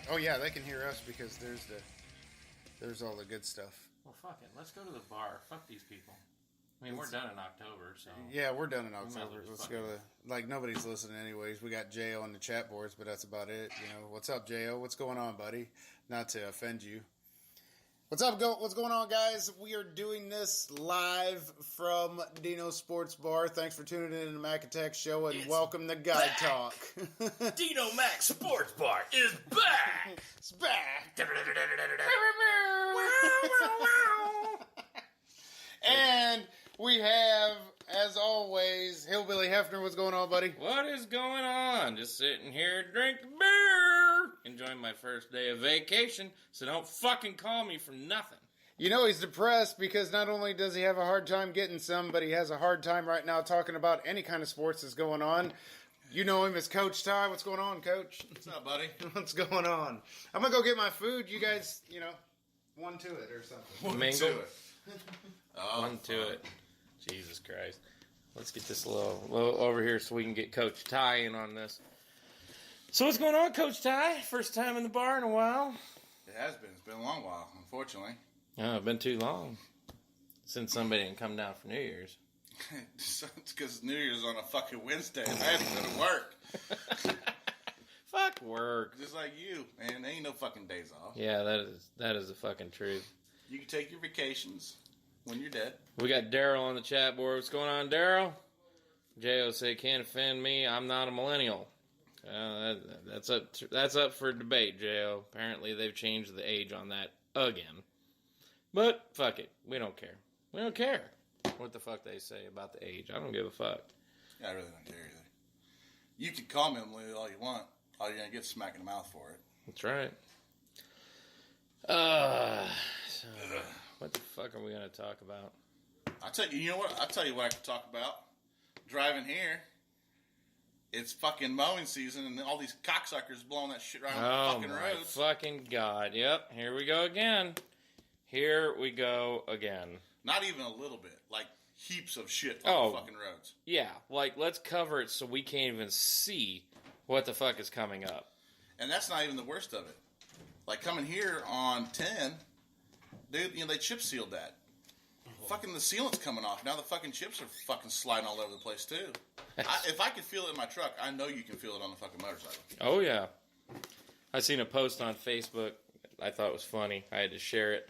Oh yeah, they can hear us because there's all the good stuff. Well, fuck it. Let's go to the bar. Fuck these people. I mean, we're done in October, so... Yeah, we're done in October. Let's go to... Like, nobody's listening anyways. We got J.O. on the chat boards, but that's about it. You know, what's up, J.O.? What's going on, buddy? Not to offend you. What's up? What's going on, guys? We are doing this live from Dino Sports Bar. Thanks for tuning in to the Mac Attack Show, and welcome to Guy Talk. Dino Mac Sports Bar is back! It's back! And we have, as always, Hillbilly Hefner. What's going on, buddy? What is going on? Just sitting here drinking beer. Enjoying my first day of vacation, so don't fucking call me for nothing. You know he's depressed because not only does he have a hard time getting some, but he has a hard time right now talking about any kind of sports that's going on. You know him as Coach Ty. What's going on, Coach? What's up, buddy? What's going on? I'm going to go get my food. You guys, one to it or something. One to it. One to it. Jesus Christ. Let's get this a little over here so we can get Coach Ty in on this. So what's going on, Coach Ty? First time in the bar in a while? It has been. It's been a long while, unfortunately. Oh, it's been too long. Since somebody didn't come down for New Year's. It's because New Year's on a fucking Wednesday and I had to go to work. Fuck work. Just like you, man. There ain't no fucking days off. Yeah, that is the fucking truth. You can take your vacations when you're dead. We got Daryl on the chat board. What's going on, Daryl? J.O. say, can't offend me. I'm not a millennial. That's up for debate, J.O. Apparently they've changed the age on that again. But fuck it. We don't care. We don't care what the fuck they say about the age. I don't give a fuck. Yeah, I really don't care either. You can call me a millennial all you want. All you're going to get is smack in the mouth for it. That's right. So, what the fuck are we going to talk about? I'll tell you what I can talk about. Driving here, it's fucking mowing season, and all these cocksuckers blowing that shit around the fucking roads. Oh, my fucking God. Yep, here we go again. Here we go again. Not even a little bit. Like, heaps of shit on the fucking roads. Yeah, like, let's cover it so we can't even see what the fuck is coming up. And that's not even the worst of it. Like, coming here on 10, they chip sealed that. Fucking the sealant's coming off. Now the fucking chips are fucking sliding all over the place, too. If I could feel it in my truck, I know you can feel it on the fucking motorcycle. Oh, yeah. I seen a post on Facebook. I thought it was funny. I had to share it.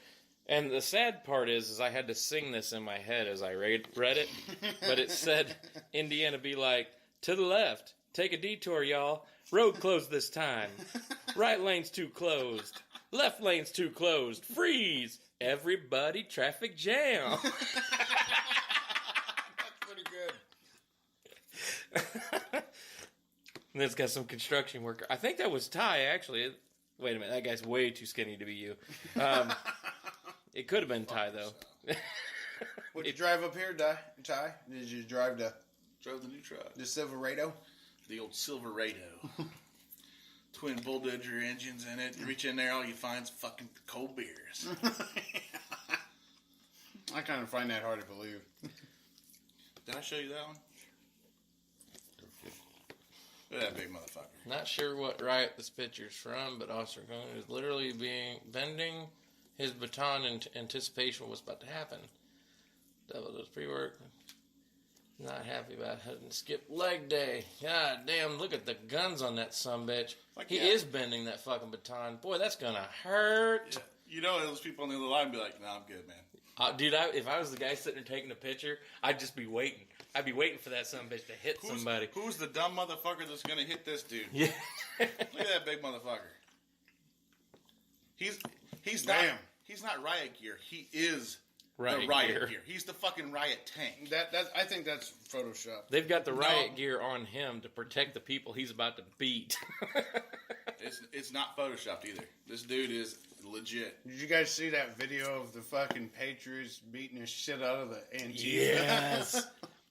And the sad part is I had to sing this in my head as I read it. But it said, Indiana be like, to the left. Take a detour, y'all. Road closed this time. Right lane's too closed. Left lane's too closed. Freeze. Everybody traffic jam. That's pretty good. And it's got some construction worker. I think that was Ty, actually. Wait a minute. That guy's way too skinny to be you. It could have been Ty, though. Would you drive up here, Ty? Did you drive Drove the new truck. the Silverado? The old Silverado. Twin bulldozer engines in it. You reach in there, all you find is fucking cold beers. I kind of find that hard to believe. Did I show you that one? Look at that big motherfucker. Not sure what riot this picture's from, but Officer Cohen is literally bending his baton in anticipation of what's about to happen. Devil does pre-work. Not happy about having to skip leg day. God damn, look at the guns on that sumbitch. He is bending that fucking baton. Boy, that's gonna hurt. Yeah. You know, those people on the other line be like, nah, I'm good, man. Dude, if I was the guy sitting there taking a picture, I'd just be waiting. I'd be waiting for that sumbitch to hit somebody. Who's the dumb motherfucker that's gonna hit this dude? Yeah. Look at that big motherfucker. He's not riot gear. He is the riot gear. He's the fucking riot tank. I think that's Photoshop. They've got the riot gear on him to protect the people he's about to beat. It's not Photoshopped either. This dude is legit. Did you guys see that video of the fucking Patriots beating the shit out of the Antifa? Yes.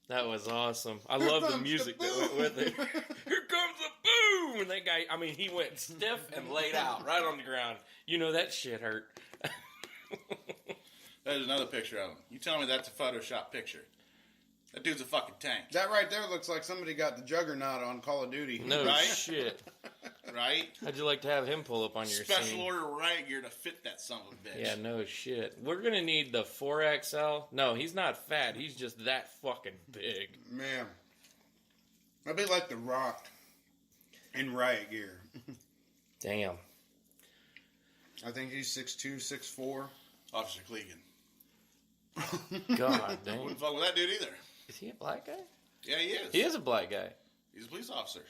That was awesome. I love the music that went with it. Here comes the boom! And that guy, I mean, he went stiff and laid out right on the ground. You know that shit hurt. There's another picture of him. You tell me that's a Photoshop picture. That dude's a fucking tank. That right there looks like somebody got the Juggernaut on Call of Duty. No Right? shit. Right? How'd you like to have him pull up on your Special scene? order riot gear to fit that son of a bitch. Yeah, no shit. We're gonna need the 4XL. No, he's not fat. He's just that fucking big. Man. I'd be like The Rock in riot gear. Damn. I think he's 6'2", 6'4". Officer Clegan. God damn. Wouldn't fuck with that dude either. Is he a black guy? Yeah, he is. He is a black guy. He's a police officer.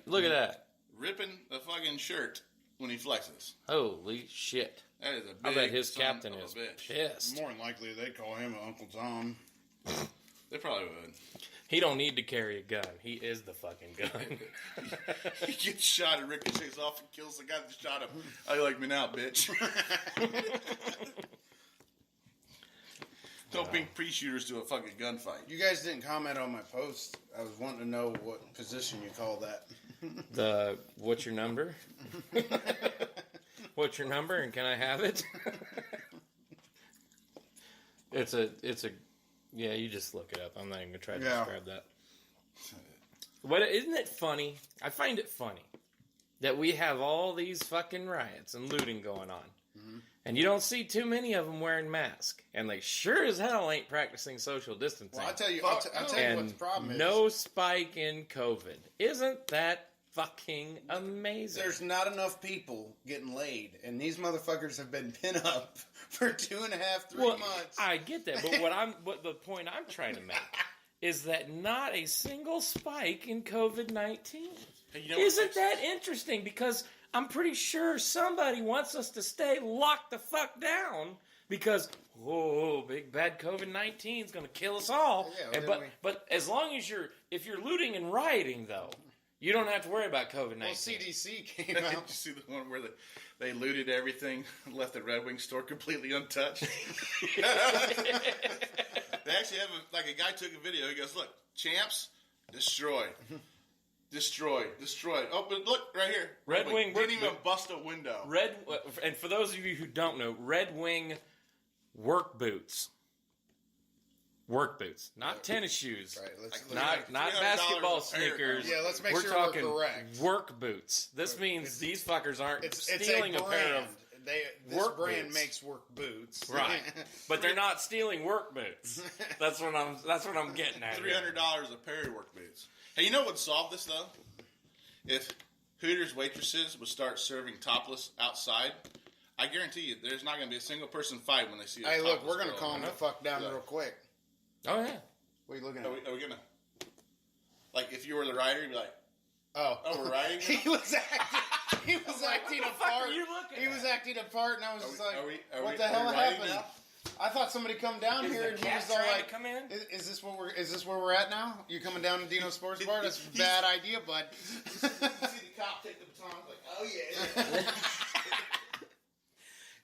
Look at that. Ripping the fucking shirt when he flexes. Holy shit. That is a I big bet his son captain of a is bitch. pissed. More than likely, they call him Uncle Tom. They probably would. He don't need to carry a gun. He is the fucking gun. He gets shot and ricochets off and kills the guy that shot him. How you like me now, bitch? Don't bring pre-shooters to a fucking gunfight. You guys didn't comment on my post. I was wanting to know what position you call that. What's your number? What's your number and can I have it? It's a yeah, you just look it up. I'm not even gonna try to describe that. But isn't it funny? I find it funny that we have all these fucking riots and looting going on. Mm-hmm. And you don't see too many of them wearing masks. And they sure as hell ain't practicing social distancing. Well, I'll tell you what the problem is. No spike in COVID. Isn't that fucking amazing? There's not enough people getting laid, and these motherfuckers have been pinned up for 2.5, 3 months. I get that, but what the point I'm trying to make is that not a single spike in COVID-19. Hey, you know Isn't that interesting? Because I'm pretty sure somebody wants us to stay locked the fuck down because, whoa, big bad COVID-19 is going to kill us all. Yeah, but as long as if you're looting and rioting, though, you don't have to worry about COVID-19. Well, CDC came Did you out. see the one where they looted everything, left the Red Wing store completely untouched? They actually have a guy took a video. He goes, "Look, champs, destroyed, destroyed. Oh, but look right here, Red Wing didn't even bust a window. And for those of you who don't know, Red Wing work boots. Work boots, not tennis shoes. Right, not basketball sneakers. Yeah, let's make we're sure talking we're correct. Work boots. This means these fuckers aren't stealing it's a pair of this work brand boots. makes work boots. right, but they're not stealing work boots. That's what I'm getting at. $300 a pair of work boots. Hey, you know what would solve this though? If Hooters waitresses would start serving topless outside, I guarantee you, there's not going to be a single person fight when they see. Hey, look, we're going gonna calm the fuck down real quick. Oh yeah. What are you looking at? Are we gonna, like, if you were the writer, you'd be like, oh, we're writing. He was acting a part. He was acting a part, and I was just like, "What the hell happened?" I thought somebody come down here, and he was all like, "Come in." Is this where we're at now? You coming down to Dino Sports Bar? That's a bad idea, bud. You see the cop take the baton, like, oh yeah.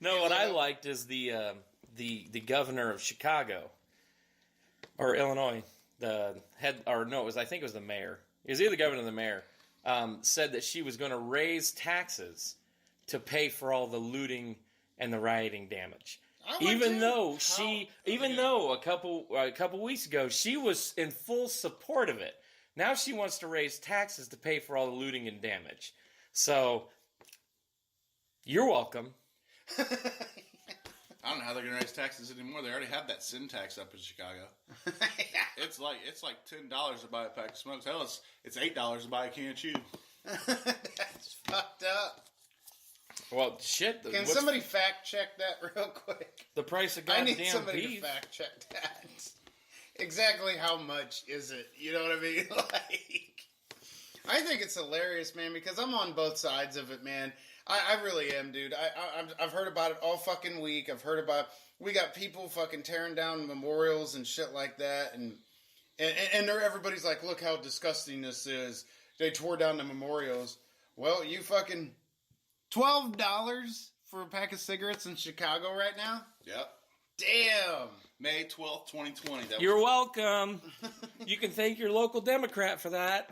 No, what I liked is the governor of Chicago or Illinois, I think it was the mayor. It was either the governor or the mayor. Said that she was going to raise taxes to pay for all the looting and the rioting damage. Even though a couple weeks ago she was in full support of it. Now she wants to raise taxes to pay for all the looting and damage. So you're welcome. I don't know how they're going to raise taxes anymore. They already have that sin tax up in Chicago. It's like $10 to buy a pack of smokes. Hell, it's $8 to buy a can of chew. That's fucked up. Well, shit. Can somebody fact check that real quick? The price of I goddamn need somebody beef. to fact check that. Exactly how much is it? You know what I mean? Like, I think it's hilarious, man, because I'm on both sides of it, man. I really am, dude. I've heard about it all fucking week. We got people fucking tearing down memorials and shit like that, and everybody's like, look how disgusting this is. They tore down the memorials. Well, you fucking $12 for a pack of cigarettes in Chicago right now? Yep. Damn. May 12th, 2020. You're welcome. You can thank your local Democrat for that.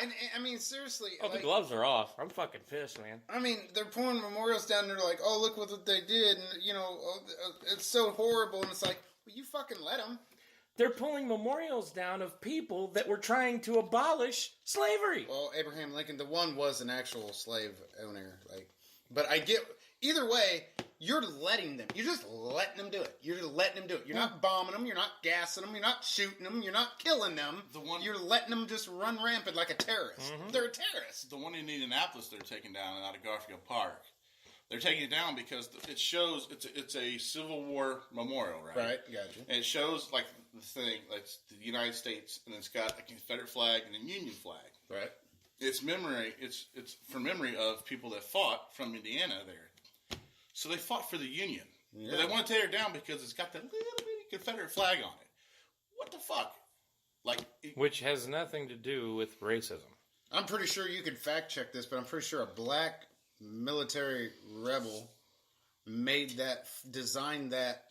And I mean, seriously. Oh, the gloves are off. I'm fucking pissed, man. I mean, they're pouring memorials down there like, oh, look what they did. And, you know, it's so horrible. And it's like, Well, you fucking let them. They're pulling memorials down of people that were trying to abolish slavery. Well, Abraham Lincoln, the one was an actual slave owner. But I get either way. You're letting them. You're just letting them do it. You're just letting them do it. You're not bombing them. You're not gassing them. You're not shooting them. You're not killing them. You're letting them just run rampant like a terrorist. Mm-hmm. They're a terrorist. The one in Indianapolis they're taking down out of Garfield Park. They're taking it down because it shows it's a Civil War memorial, right? Right, gotcha. And it shows like the thing, like the United States, and it's got a Confederate flag and a Union flag. Right. It's for memory of people that fought from Indiana there. So they fought for the Union. Yeah. But they want to tear it down because it's got that little bitty Confederate flag on it. What the fuck? Which has nothing to do with racism. I'm pretty sure you could fact check this, but I'm pretty sure a black military rebel designed that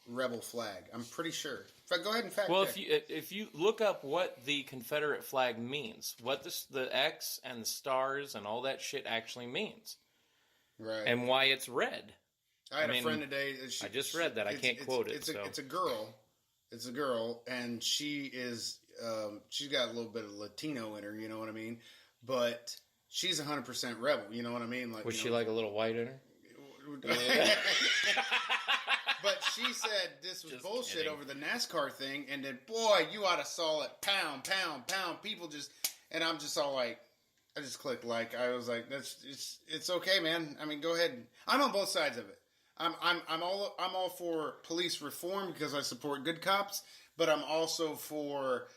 rebel flag. I'm pretty sure. Go ahead and fact check. Well, if you look up what the Confederate flag means, what the X and the stars and all that shit actually means. Right. And why it's red. I had a friend today. I just read that. I can't quote it. It's a girl. It's a girl, and she is. She's got a little bit of Latino in her. You know what I mean? But she's 100% rebel. You know what I mean? Was she like a little white in her? But she said this was just bullshit kidding. over the NASCAR thing, and then boy, you ought to saw it pound, pound, pound. People just, and I'm just all like. I just clicked like. I was like, it's okay, man. I mean, go ahead. I'm on both sides of it. I'm all for police reform because I support good cops, but I'm also for,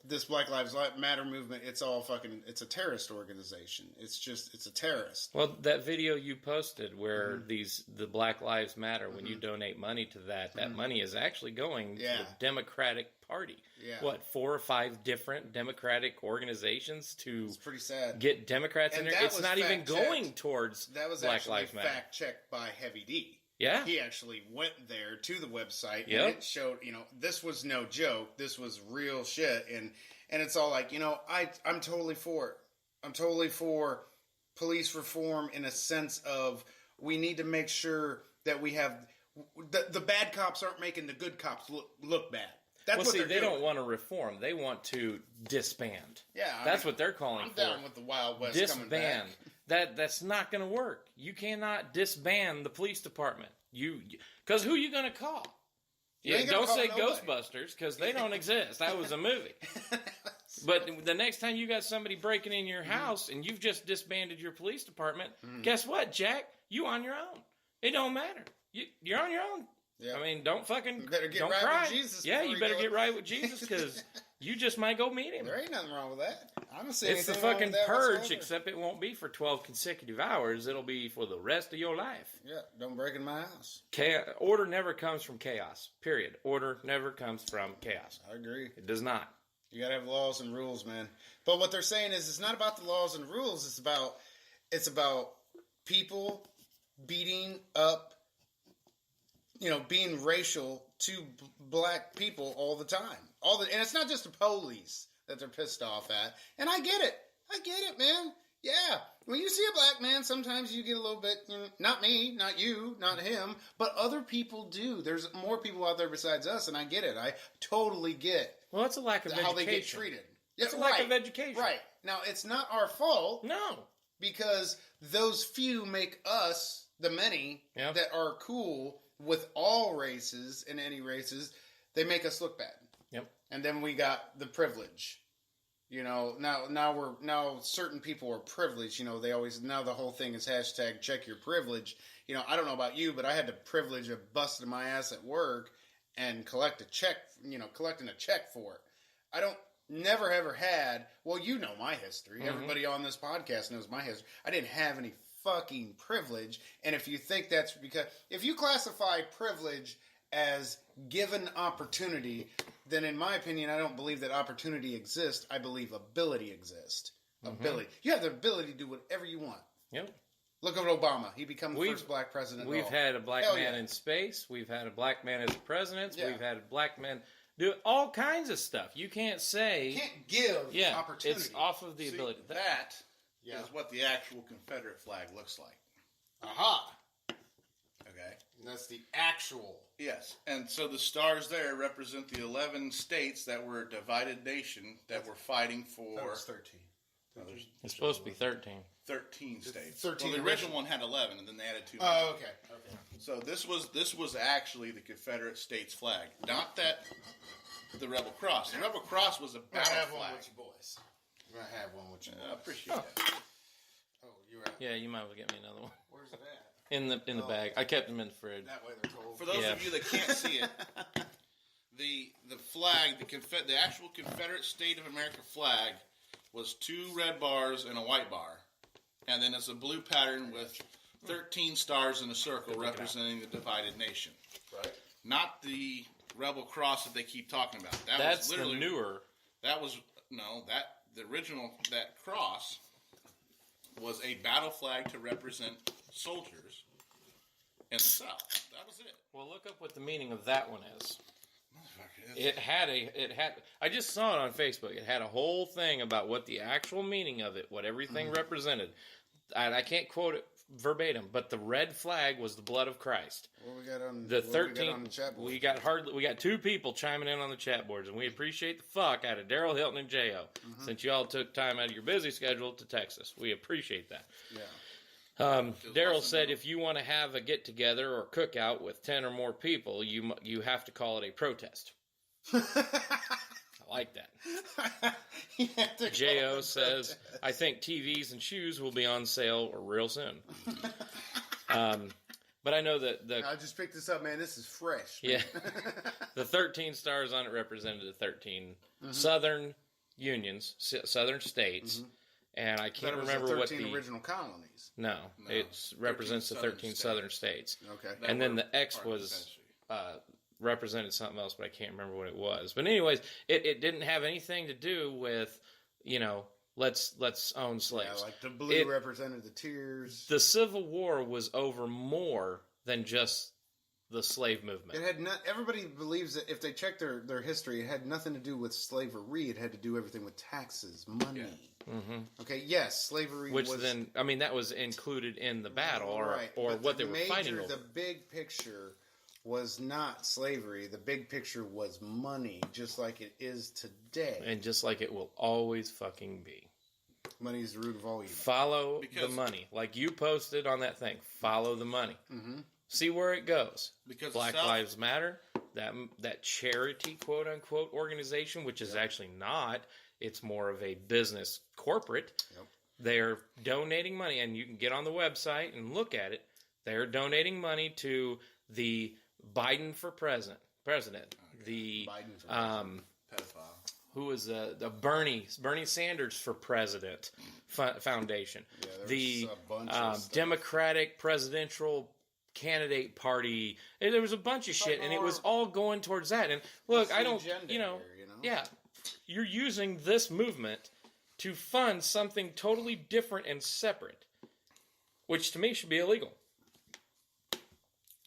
this Black Lives Matter movement. It's a terrorist organization. It's a terrorist. Well, that video you posted where the Black Lives Matter, when you donate money to that money is actually going to the Democratic Party. Yeah. What, 4 or 5 different Democratic organizations to it's pretty sad. Get Democrats in there? It's not even going towards Black Lives Matter. Fact checked by Heavy D. Yeah. He actually went there to the website and Yep. it showed, this was no joke. This was real shit. And it's all like, I'm totally for it. I'm totally for police reform in a sense of we need to make sure that we have the bad cops aren't making the good cops look bad. That's what they doing. don't want to reform. They want to disband. Yeah. That's what they're calling for. I'm down with the Wild West coming Disband. back. That's not going to work. You cannot disband the police department. Because who you going to call? Yeah, don't say Ghostbusters because they don't exist. That was a movie. But the next time you got somebody breaking in your house and you've just disbanded your police department, guess what, Jack? You on your own. It don't matter. You're on your own. Yeah. I mean, don't cry. With Jesus. Yeah, you better get right with Jesus because you just might go meet him. There ain't nothing wrong with that. I don't see it's the anything fucking wrong with that purge, whatsoever. except it won't be for 12 consecutive hours. It'll be for the rest of your life. Yeah, don't break in my house. Order never comes from chaos. Period. Order never comes from chaos. I agree. It does not. You gotta have laws and rules, man. But what they're saying is it's not about the laws and rules. It's about people beating up, being racial to black people all the time. And it's not just the police that they're pissed off at. And I get it, man. Yeah. When you see a black man, sometimes you get a little bit, not me, not you, not him, but other people do. There's more people out there besides us, and I get it. I totally get. Well, that's a lack of education. How they get treated. It's a lack of education. Right. Now, it's not our fault. No. Because those few make us, the many, that are cool with all races and any races, they make us look bad. Yep. And then we got the privilege. Now certain people are privileged. Now the whole thing is hashtag check your privilege. I don't know about you, but I had the privilege of busting my ass at work and collecting a check for it. I never ever had, well, my history. Mm-hmm. Everybody on this podcast knows my history. I didn't have any fucking privilege. And if you think that's because, if you classify privilege as given opportunity, then in my opinion, I don't believe that opportunity exists. I believe ability exists. Mm-hmm. Ability. You have the ability to do whatever you want. Yep. Look at Obama. He became the first black president. We've had a black man in space. We've had a black man as president. Yeah. We've had a black man do all kinds of stuff. You can't say... You can't give opportunity. It's off of the ability. That is what the actual Confederate flag looks like. Aha. Okay. And that's the actual Yes, and so the stars there represent the 11 states that were a divided nation that were fighting for... That was 13. It's supposed to be 13. 13 states. 13 Well, the original one had 11, and then they added 2. Oh, okay. So this was actually the Confederate States flag, not that the Rebel Cross. The Rebel Cross was a I battle have flag. one with you boys. I have one with you boys. I appreciate that. Oh, you're right. Yeah, you might as well get me another one. Where's it at? In the bag. I kept them in the fridge. That way they're told. For those of you that can't see it, the flag, the actual Confederate State of America flag, was 2 red bars and a white bar, and then it's a blue pattern with 13 stars in a circle representing the divided nation. Right. Not the Rebel Cross that they keep talking about. That's was literally the newer. That was the original. That cross was a battle flag to represent soldiers in the South. That was it. Well, look up what the meaning of that one is. It had. I just saw it on Facebook. It had a whole thing about what the actual meaning of it, what everything represented. And I can't quote it verbatim, but the red flag was the blood of Christ. What we got on The what 13. we got on the chat board? We got 2 people chiming in on the chat boards, and we appreciate the fuck out of Daryl Hilton and Jo. Since y'all took time out of your busy schedule to text us, we appreciate that. Yeah. Daryl said if you want to have a get together or cookout with 10 or more people, you have to call it a protest. I like that. Jo says, I think TVs and shoes will be on sale real soon. But I know that I just picked this up, man. This is fresh. yeah, the 13 stars on it represented the 13 Southern unions, Southern states, and I can't remember what the original colonies. No, it represents the 13 Southern states. Okay. And then the X was represented something else, but I can't remember what it was. But anyways, it didn't have anything to do with, let's own slaves. Yeah, like the blue represented the tears. The Civil War was over more than just the slave movement. It had not. Everybody believes that if they check their history, it had nothing to do with slavery. It had to do everything with taxes, money. Yeah. Mm-hmm. Okay, yes, slavery. Which was, then, that was included in the battle, or but what they were fighting over. The big picture was not slavery. The big picture was money, just like it is today. And just like it will always fucking be. Money is the root of all evil. Follow the money. Like you posted on that thing. Follow the money. Mm-hmm. See where it goes. Because Black Lives Matter, that charity, quote unquote, organization, which is actually not. It's more of a business corporate. Yep. They're donating money, and you can get on the website and look at it. They're donating money to the Biden for president. The Biden for president. Pedophile. Who is the Bernie Sanders for president foundation. Yeah, the a bunch of Democratic presidential candidate party. And there was a bunch of shit, and it was all going towards that. And look, I don't, yeah, you're using this movement to fund something totally different and separate, which to me should be illegal.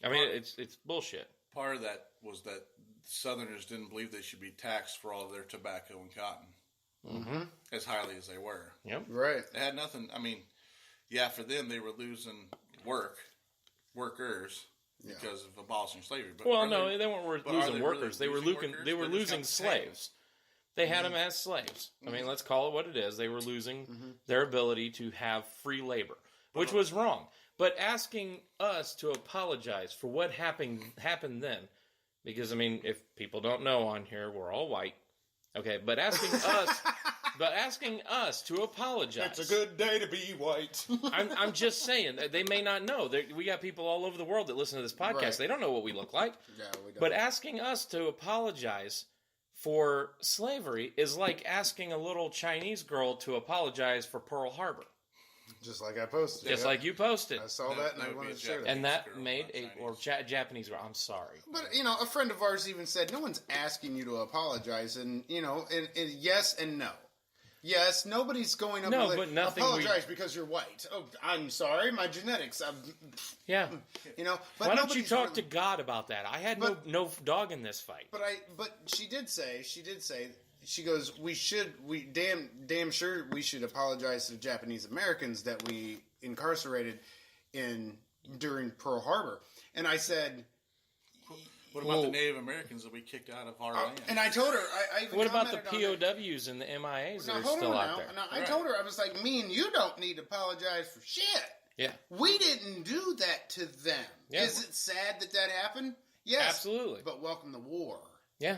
I mean, it's bullshit. Part of that was that Southerners didn't believe they should be taxed for all of their tobacco and cotton, as highly as they were. Yep. Right. It had nothing. I mean, for them they were losing workers because of abolishing slavery. But they weren't losing workers. They were losing slaves. They had them as slaves. I mean, let's call it what it is. They were losing their ability to have free labor, which was wrong. But asking us to apologize for what happened then, because, if people don't know on here, we're all white. Okay, but asking us to apologize. It's a good day to be white. I'm just saying, they may not know. We got people all over the world that listen to this podcast. Right. They don't know what we look like. Yeah, we don't. But asking us to apologize for slavery is like asking a little Chinese girl to apologize for Pearl Harbor. Just like I posted. Just like you posted. I saw that and I wanted to share that. And that made Japanese girl. I'm sorry. But, a friend of ours even said, no one's asking you to apologize. And, and yes and no. Yes, nobody's going up and apologize because you're white. Oh, I'm sorry, my genetics. Yeah. But why don't you talk to God about that? I had no dog in this fight. But she did say, she goes, we damn sure we should apologize to the Japanese Americans that we incarcerated during Pearl Harbor. And I said, What about the Native Americans that we kicked out of our land? And I told her, I even What about the commented on it. POWs and the MIAs that Now, are hold still on out now. there? Now, I told her, I was like, me and you don't need to apologize for shit. Yeah. We didn't do that to them. Yeah. Is it sad that happened? Yes. Absolutely. But welcome to war. Yeah.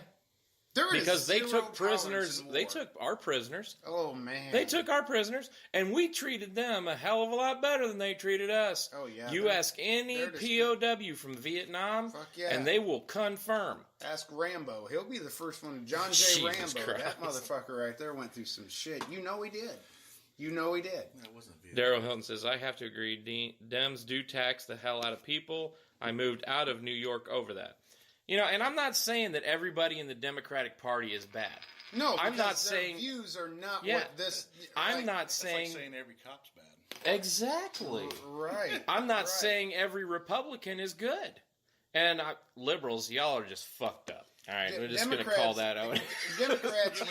There is Because they zero took tolerance prisoners. in war. They took our prisoners. Oh, man. They took our prisoners, and we treated them a hell of a lot better than they treated us. Oh, yeah. You ask any POW from Vietnam, Fuck yeah. and they will confirm. Ask Rambo. He'll be the first one. John J. Jesus Rambo. Christ. That motherfucker right there went through some shit. You know he did. You know he did. That wasn't Vietnam. Daryl Hilton says, I have to agree. Dems do tax the hell out of people. I moved out of New York over that. You know, and I'm not saying that everybody in the Democratic Party is bad. No, I'm not their saying views are not Yeah, what this. I'm not That's saying like saying every cop's bad. exactly. Right. I'm not saying every Republican is good. And liberals, y'all are just fucked up. All right, we're just going to call that out. Democrats.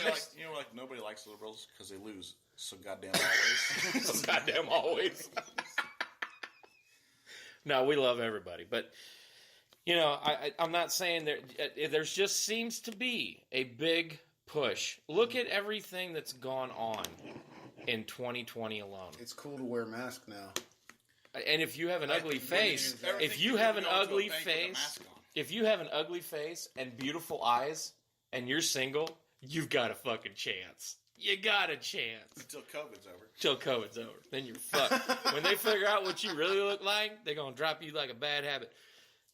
Like nobody likes liberals because they lose so goddamn always. So goddamn always. No, we love everybody, but you know, I'm not saying there just seems to be a big push. Look at everything that's gone on in 2020 alone. It's cool to wear a mask now. And if you have an ugly face, if you have an ugly face and beautiful eyes and you're single, you've got a fucking chance. You got a chance. Until COVID's over. Till COVID's over. Then you're fucked. When they figure out what you really look like, they're going to drop you like a bad habit.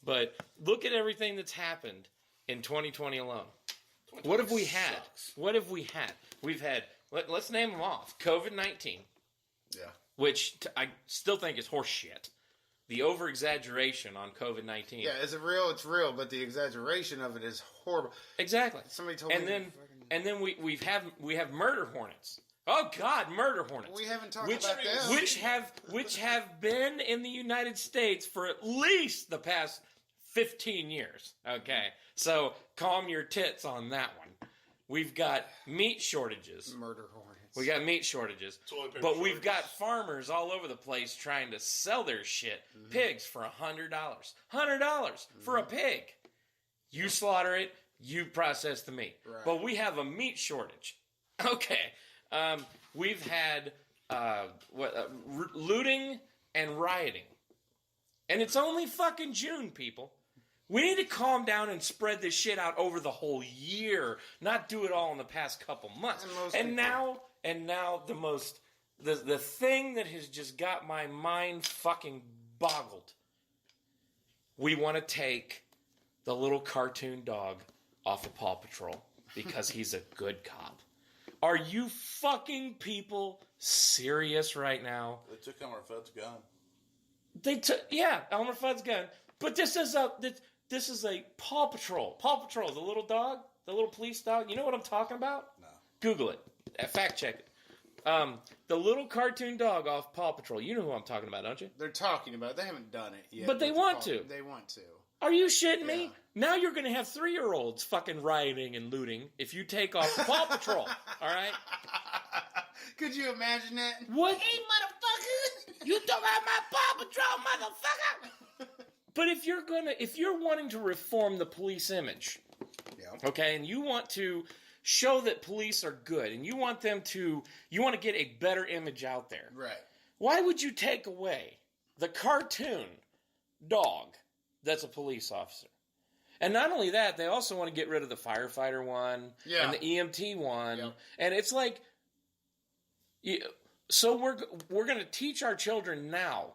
But look at everything that's happened in 2020 alone. What have we had? Sucks. What have we had? We've had, let's name them off. COVID-19. Yeah. Which I still think is horseshit. The over-exaggeration on COVID-19. Yeah, is it real? It's real, but the exaggeration of it is horrible. Exactly. Somebody told me. And then we have murder hornets. Oh God, murder hornets. We haven't talked about them. Which have been in the United States for at least the past 15 years. Okay, so calm your tits on that one. We've got meat shortages. Murder hornets. We got meat shortages, but we've got farmers all over the place trying to sell their shit. Pigs for $100. $100 for a pig. You slaughter it, you process the meat. Right. But we have a meat shortage. Okay. We've had looting and rioting. And it's only fucking June, people. We need to calm down and spread this shit out over the whole year, not do it all in the past couple months. And now the thing that has just got my mind fucking boggled. We want to take the little cartoon dog off of Paw Patrol because he's a good cop. Are you fucking people serious right now? They took Elmer Fudd's gun. Elmer Fudd's gun. But this is a Paw Patrol. Paw Patrol, the little dog, the little police dog. You know what I'm talking about? No. Google it. Fact check it. The little cartoon dog off Paw Patrol. You know who I'm talking about, don't you? They're talking about it. They haven't done it yet. But they want to. They want to. Are you shitting me? Yeah. Now you're going to have 3-year-olds fucking rioting and looting if you take off Paw Patrol. All right? Could you imagine that? What? Hey, motherfucker! You took out my Paw Patrol, motherfucker! But if you're wanting to reform the police image, okay, and you want to show that police are good, and you want to get a better image out there, Right. why would you take away the cartoon dog that's a police officer? And not only that, they also want to get rid of the firefighter one and the EMT one, and it's like, so we're going to teach our children now.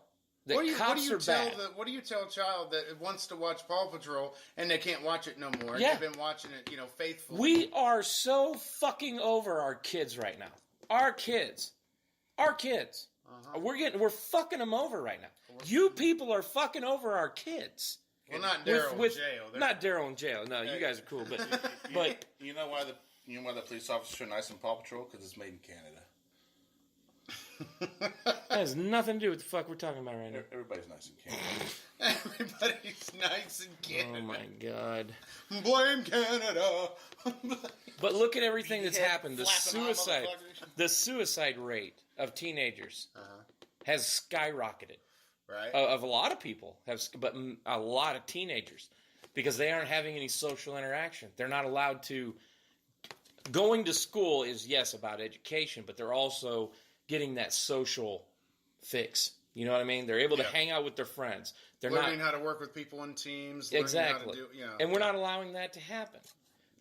Cops are bad. What do you tell a child that wants to watch Paw Patrol and they can't watch it no more? Yeah. They've been watching it, faithfully. We are so fucking over our kids right now. Our kids. Uh-huh. We're fucking them over right now. You people are fucking over our kids. Well, not Daryl in jail. Not Daryl in jail. No, you guys are cool, but You know why the police officers are nice in Paw Patrol? Because it's made in Canada. that has nothing to do with the fuck we're talking about right now. Everybody's nice in Canada. Everybody's nice in Canada. Oh my God. Blame Canada. But look at everything that's happened. The suicide rate of teenagers has skyrocketed. Right. Of a lot of people, but a lot of teenagers. because they aren't having any social interaction. They're not allowed to. Going to school is, yes, about education, but they're also getting that social fix. You know what I mean? They're able to hang out with their friends. They're learning how to work with people in teams. Exactly. How to do, and we're not allowing that to happen.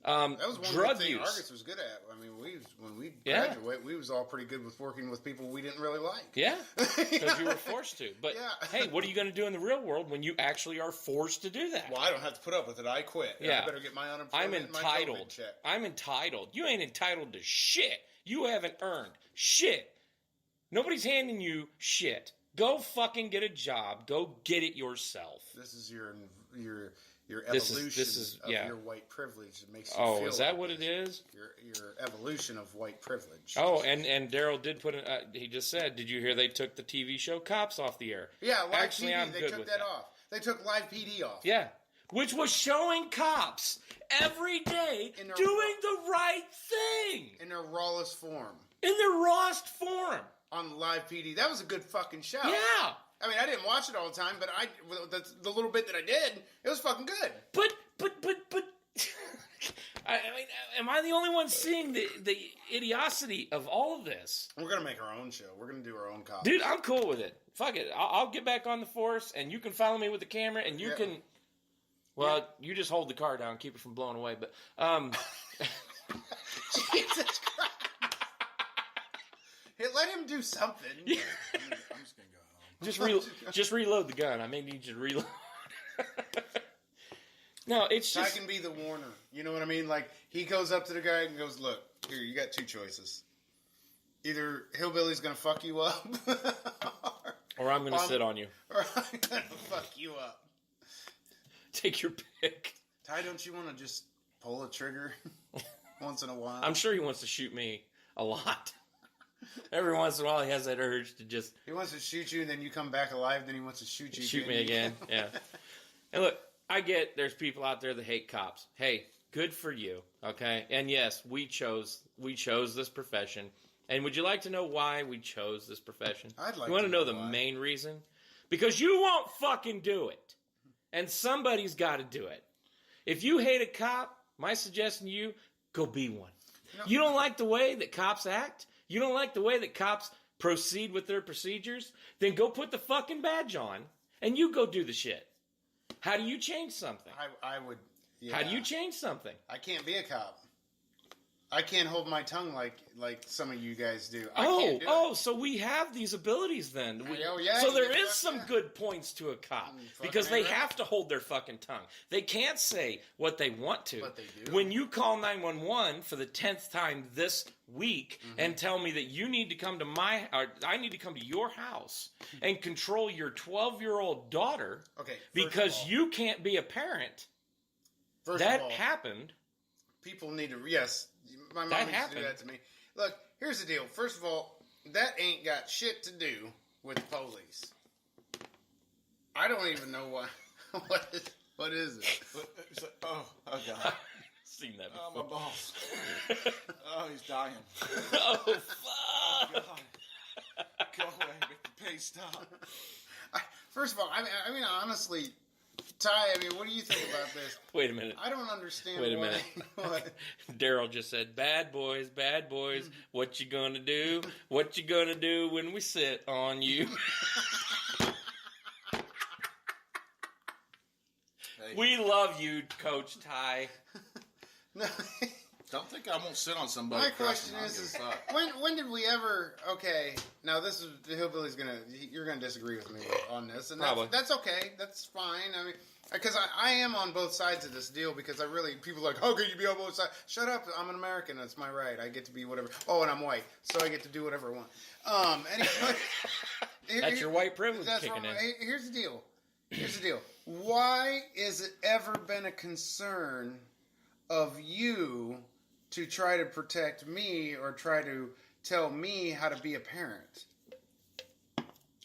That was one drug thing use. Argus was good at. I mean, when we graduated, we was all pretty good with working with people we didn't really like. Yeah, because you were forced to. But hey, what are you going to do in the real world when you actually are forced to do that? Well, I don't have to put up with it. I quit. Yeah. I better get my unemployment. I'm entitled. And my COVID check. I'm entitled. You ain't entitled to shit. You haven't earned shit. Nobody's handing you shit. Go fucking get a job. Go get it yourself. This is your evolution of your white privilege. It makes you feel is that like what it is? Your evolution of white privilege. Oh, and Daryl did put it. He just said, "Did you hear they took the TV show Cops off the air?" Yeah, live actually, PD. They took that off. They took live PD off. Yeah, which was showing cops every day doing the right thing in their rawest form. In their rawest form on live PD. That was a good fucking show. Yeah. I mean, I didn't watch it all the time, but the little bit that I did, it was fucking good. But I mean, am I the only one seeing the idiocy of all of this? We're gonna make our own show. We're gonna do our own cops. Dude, I'm cool with it. Fuck it. I'll get back on the force, and you can follow me with the camera, and you can. Well, you just hold the car down, keep it from blowing away. But Jesus Christ! Hey, let him do something. I'm just gonna go home. Just reload the gun. I may need you to reload. No, it's just... I can be the warner. You know what I mean? Like, he goes up to the guy and goes, look, here, you got two choices. Either Hillbilly's going to fuck you up. or I'm going to sit on you. Or I'm going to fuck you up. Take your pick. Ty, don't you want to just pull a trigger once in a while? I'm sure he wants to shoot me a lot. Every once in a while, he has that urge to just... He wants to shoot you, and then you come back alive, then he wants to shoot you Shoot me again, yeah. And look, I get there's people out there that hate cops. Hey, good for you, okay? And yes, we chose this profession. And would you like to know why we chose this profession? I'd like You want to know the why. main reason? Because you won't fucking do it. And somebody's got to do it. If you hate a cop, my suggestion to you, go be one. You don't like the way that cops act? You don't like the way that cops proceed with their procedures? Then go put the fucking badge on and you go do the shit. How do you change something? I would... Yeah. How do you change something? I can't be a cop. I can't hold my tongue like some of you guys do. So we have these abilities then. Yeah, so there is some good points to a cop because they have to hold their fucking tongue. They can't say what they want to. But they do. When you call 911 for the 10th time this week and tell me that you need to come to I need to come to your house and control your 12-year-old daughter because you can't be a parent. That happened. People need to, yes, my mom used to do that to me. Look, here's the deal. First of all, that ain't got shit to do with the police. I don't even know why. What is it? Oh God. Seen that before. Oh, my balls. Oh, he's dying. Oh, fuck. Oh, God. Go away. Make the pace stop. First of all, I mean, honestly... Ty, I mean, what do you think about this? Wait a minute. I don't understand Wait a minute. Daryl just said, bad boys, what you gonna do? What you gonna do when we sit on you? Hey. We love you, Coach Ty. No. Don't think I won't sit on somebody. My question is when did we ever? Okay, now this is the Hillbilly's you're gonna disagree with me on this, and that's okay. That's fine. I mean, because I am on both sides of this deal because people are like, how can you be on both sides? Shut up! I'm an American. That's my right. I get to be whatever. Oh, and I'm white, so I get to do whatever I want. Anyway, that's your white privilege kicking in. Here's the deal. Here's the deal. Why is it ever been a concern of you to try to protect me or try to tell me how to be a parent?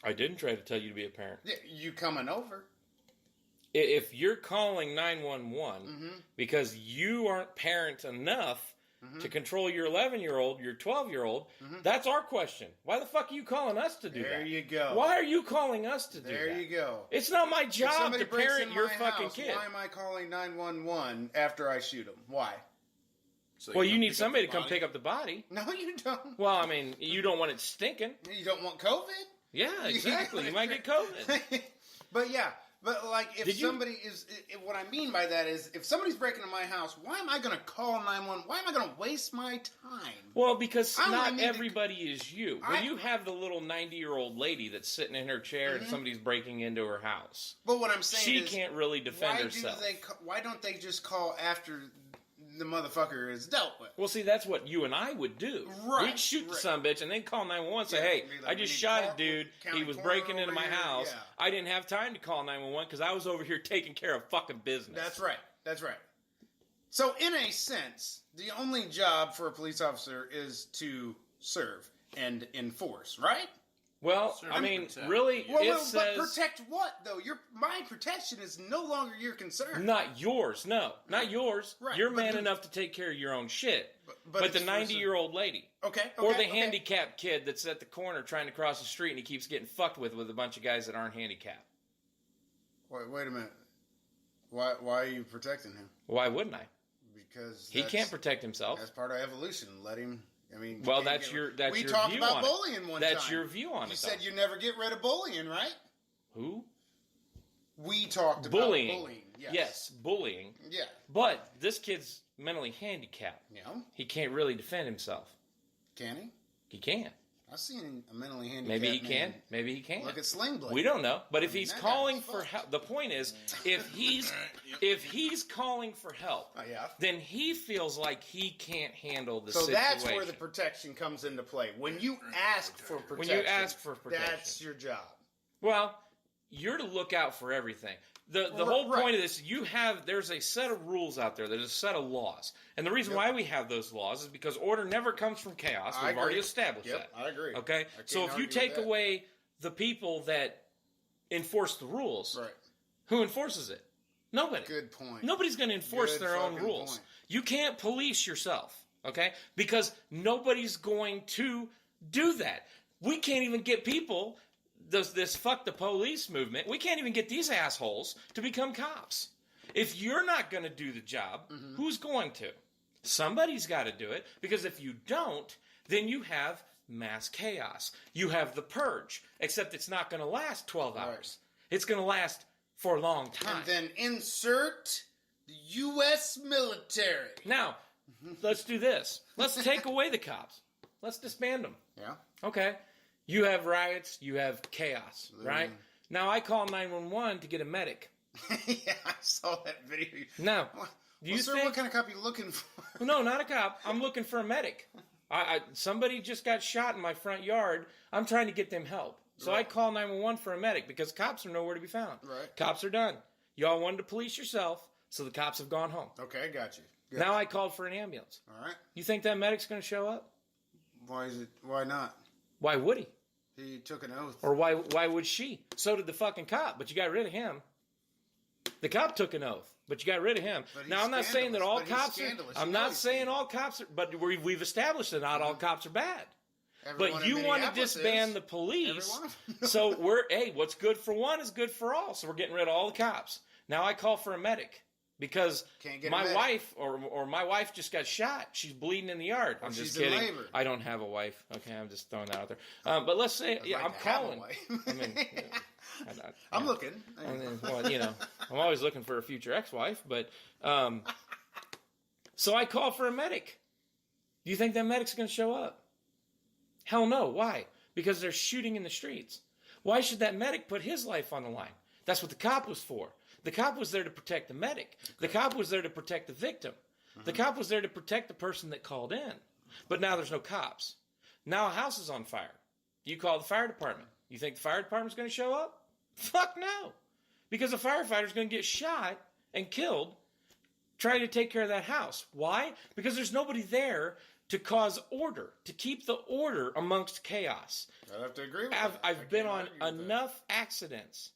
I didn't try to tell you to be a parent. Yeah, you coming over. If you're calling 911 because you aren't parent enough to control your 11-year-old, your 12-year-old, that's our question. Why the fuck are you calling us to do that? There you go. Why are you calling us to do that? There you go. It's not my job to parent your fucking kid. Why am I calling 911 after I shoot him? Why? So Well, you need somebody to come pick up the body. No, you don't. Well, I mean, you don't want it stinking. You don't want COVID? Yeah, exactly. You might get COVID. But yeah, but like if somebody is, what I mean by that is if somebody's breaking into my house, why am I going to call 911? Why am I going to waste my time? Well, because not everybody is you. When you have the little 90-year-old lady that's sitting in her chair and somebody's breaking into her house. But what I'm saying is, she can't really defend herself. Why don't they just call after the motherfucker is dealt with? Well, see, that's what you and I would do. Right. We'd shoot the sumbitch and then call 911 and say, hey, I just shot a dude. He was breaking into my house. Yeah. I didn't have time to call 911 because I was over here taking care of fucking business. That's right. That's right. So, in a sense, the only job for a police officer is to serve and enforce, right? Well, I mean, protect. Really, it says... But protect what, though? My protection is no longer your concern. Not yours, no. Not yours. Right. You're man enough to take care of your own shit. But the 90-year-old lady. Okay. Or the handicapped kid that's at the corner trying to cross the street and he keeps getting fucked with a bunch of guys that aren't handicapped. Wait a minute. Why are you protecting him? Why wouldn't I? Because he can't protect himself. That's part of evolution. Let him... I mean, well, that's your view on it. We talked about bullying one time. That's your view on it. You said you never get rid of bullying, right? Who? We talked about bullying. Yes, bullying. Yeah. But this kid's mentally handicapped. Yeah. He can't really defend himself. Can he? He can. I've seen a mentally handicapped Maybe he man. can. Maybe he can't. Look at Sling Blade. We don't know. But if he's calling for help, the point is, if he's calling for help, then he feels like he can't handle the situation. So that's where the protection comes into play. When you ask for protection, that's your job. Well, you're to look out for everything. The whole point of this, there's a set of rules out there. There's a set of laws. And the reason why we have those laws is because order never comes from chaos. We've already established that. I agree. Okay? So if you take away the people that enforce the rules, who enforces it? Nobody. Good point. Nobody's going to enforce their own rules. You can't police yourself, okay? Because nobody's going to do that. We can't even get people... This fuck the police movement, we can't even get these assholes to become cops. If you're not going to do the job, who's going to? Somebody's got to do it, because if you don't, then you have mass chaos. You have the purge, except it's not going to last 12 hours. It's going to last for a long time. And then insert the U.S. military. Now, let's do this. Let's take away the cops. Let's disband them. Yeah. Okay. You have riots, you have chaos, right? Now I call 911 to get a medic. Yeah, I saw that video. Now, sir, what kind of cop are you looking for? No, not a cop. I'm looking for a medic. Somebody just got shot in my front yard. I'm trying to get them help. So I call 911 for a medic because cops are nowhere to be found. Right. Cops are done. Y'all wanted to police yourself, so the cops have gone home. Okay, got you. Good. Now I called for an ambulance. All right. You think that medic's going to show up? Why not? Why would he? He took an oath. Or why would she? So did the fucking cop, but you got rid of him. The cop took an oath, but you got rid of him. Now, I'm not saying that all cops are... I'm not saying all cops are... But we've established that not all cops are bad. But you want to disband the police. So what's good for one is good for all. So we're getting rid of all the cops. Now I call for a medic. Because my wife or my wife just got shot. She's bleeding in the yard. I'm just kidding. In labor. I don't have a wife. Okay, I'm just throwing that out there. But let's say, I'm calling. I mean, I'm looking. I'm always looking for a future ex-wife. But so I call for a medic. Do you think that medic's going to show up? Hell no. Why? Because they're shooting in the streets. Why should that medic put his life on the line? That's what the cop was for. The cop was there to protect the medic. The cop was there to protect the victim. The cop was there to protect the person that called in. But now there's no cops. Now a house is on fire. You call the fire department. You think the fire department's going to show up? Fuck no. Because the firefighter's going to get shot and killed trying to take care of that house. Why? Because there's nobody there to cause order, to keep the order amongst chaos. I'd have to agree with that. I've been on enough accident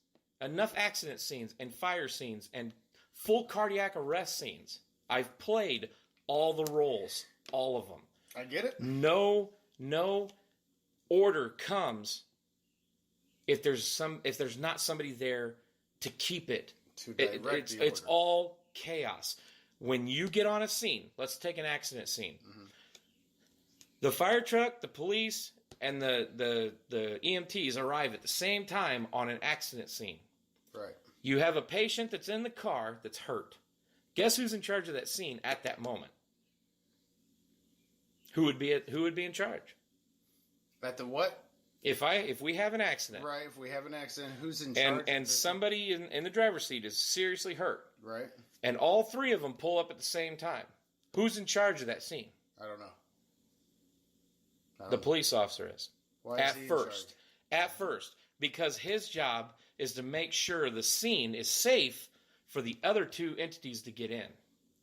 scenes and fire scenes and full cardiac arrest scenes. I've played all the roles, all of them. I get it. No order comes if there's not somebody there to keep it. To direct the It's order. all chaos. When you get on a scene, let's take an accident scene. Mm-hmm. The fire truck, the police, and the EMTs arrive at the same time on an accident scene. Right. You have a patient that's in the car that's hurt. Guess who's in charge of that scene at that moment? Who would be in charge? At the what? If we have an accident, Right. If we have an accident, who's in charge? and somebody in the driver's seat is seriously hurt, Right. and all three of them pull up at the same time, who's in charge of that scene? I don't know. The police officer is. Why is he in charge? At first, because his job is to make sure the scene is safe for the other two entities to get in.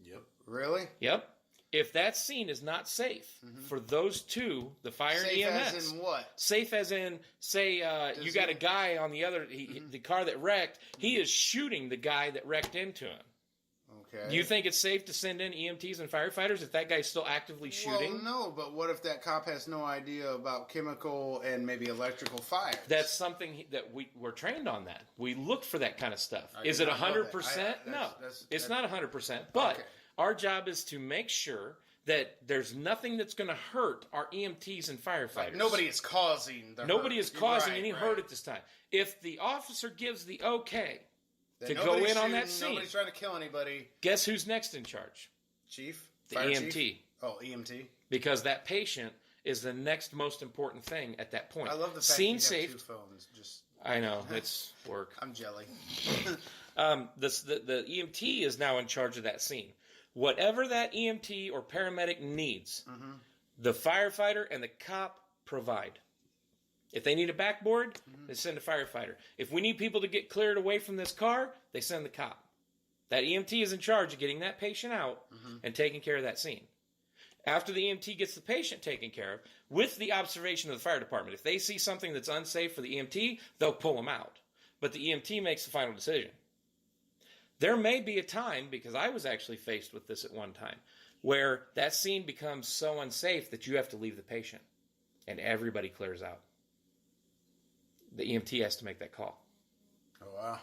Yep. Really? Yep. If that scene is not safe for those two, the fire Safe and EMS. as in what? Safe as in, say, you got a guy on the other, the car that wrecked, he is shooting the guy that wrecked into him. Okay. Do you think it's safe to send in EMTs and firefighters if that guy's still actively shooting? Well, no, but what if that cop has no idea about chemical and maybe electrical fires? That's something that we're trained on that. We look for that kind of stuff. I Is did it not know 100%? that. No. That's It's not 100%. But Okay. our job is to make sure that there's nothing that's going to hurt our EMTs and firefighters. Nobody is causing the Nobody hurt. is causing Right, any right. hurt at this time. If the officer gives the okay Then to go nobody's in on that shooting, scene, Nobody's trying to kill anybody. guess who's next in charge? Chief? The Fire EMT. chief? Oh, EMT. Because that patient is the next most important thing at that point. I love the fact Scene you safe. have two phones. Just I know, it's work. I'm jelly. The EMT is now in charge of that scene. Whatever that EMT or paramedic needs, the firefighter and the cop provide. If they need a backboard, they send a firefighter. If we need people to get cleared away from this car, they send the cop. That EMT is in charge of getting that patient out and taking care of that scene. After the EMT gets the patient taken care of, with the observation of the fire department, if they see something that's unsafe for the EMT, they'll pull them out. But the EMT makes the final decision. There may be a time, because I was actually faced with this at one time, where that scene becomes so unsafe that you have to leave the patient. And everybody clears out. The EMT has to make that call. Oh, wow.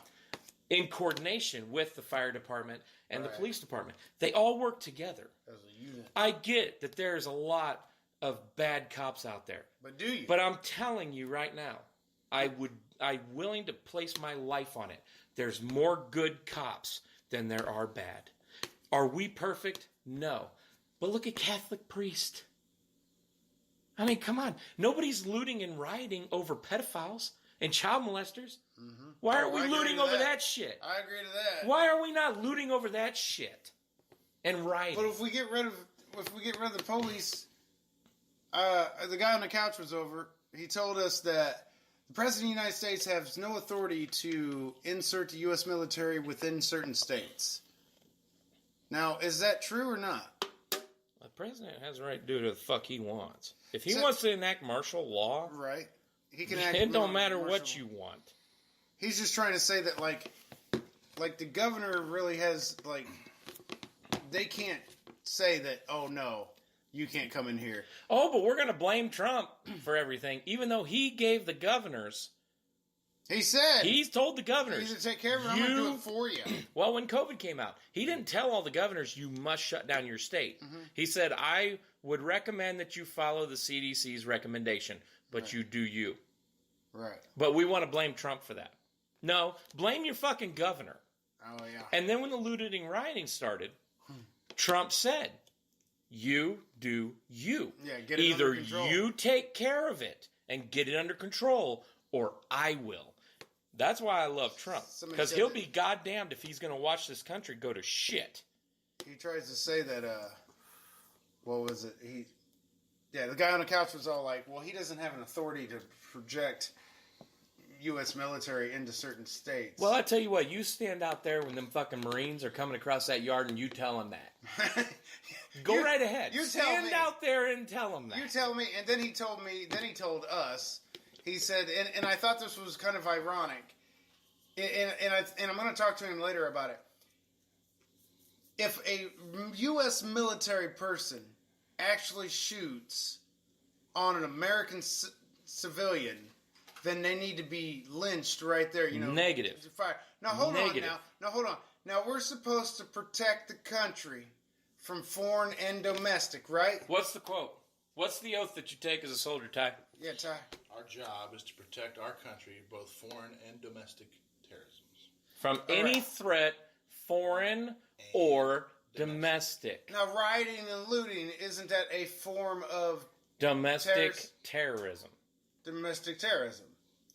In coordination with the fire department and the Right. police department. They all work together. As a unit. I get that there's a lot of bad cops out there. But do you? But I'm telling you right now, I'm willing to place my life on it. There's more good cops than there are bad. Are we perfect? No. But look at Catholic priest. I mean, come on. Nobody's looting and rioting over pedophiles and child molesters. Why aren't Oh, I we agree looting to over that. that shit? I agree to that. Why are we not looting over that shit and rioting? But if we get rid of the police, the guy on the couch was over. He told us that the president of the United States has no authority to insert the U.S. military within certain states. Now, is that true or not? The president has the right to do what the fuck he wants. If he So- wants to enact martial law, Right? He can act. it don't matter martial- what you want. He's just trying to say that, like the governor really has, like, they can't say that. Oh no, you can't come in here. Oh, but we're going to blame Trump for everything, even though he gave the governors. He said He's told the you governors. need to take care of it. I'm going to do it for you. Well, when COVID came out, he didn't tell all the governors you must shut down your state. He said, I would recommend that you follow the CDC's recommendation, but you do you. Right. But we want to blame Trump for that. No, blame your fucking governor. Oh yeah. And then when the looting and rioting started, Trump said, you do you. Yeah, get it Either under control. you take care of it and get it under control, or I will. That's why I love Trump. Somebody Because said he'll that- be goddamned if he's going to watch this country go to shit. He tries to say that. What was it? The guy on the couch was all like, "Well, he doesn't have an authority to project U.S. military into certain states." Well, I tell you what, you stand out there when them fucking Marines are coming across that yard and you tell them that. Go right ahead. you tell Stand me. out there and tell them that. You tell me, and then he told us. He said, and I thought this was kind of ironic, and I'm going to talk to him later about it. if a U.S. military person actually shoots on an American civilian, then they need to be lynched right there. You know, Negative. Now hold on. Now hold on. Now we're supposed to protect the country from foreign and domestic, right? What's the quote? What's the oath that you take as a soldier, Ty? Yeah, Ty. Our job is to protect our country, both foreign and domestic terrorism. From any threat, foreign or domestic. Now, rioting and looting, isn't that a form of domestic terrorism? Domestic terrorism,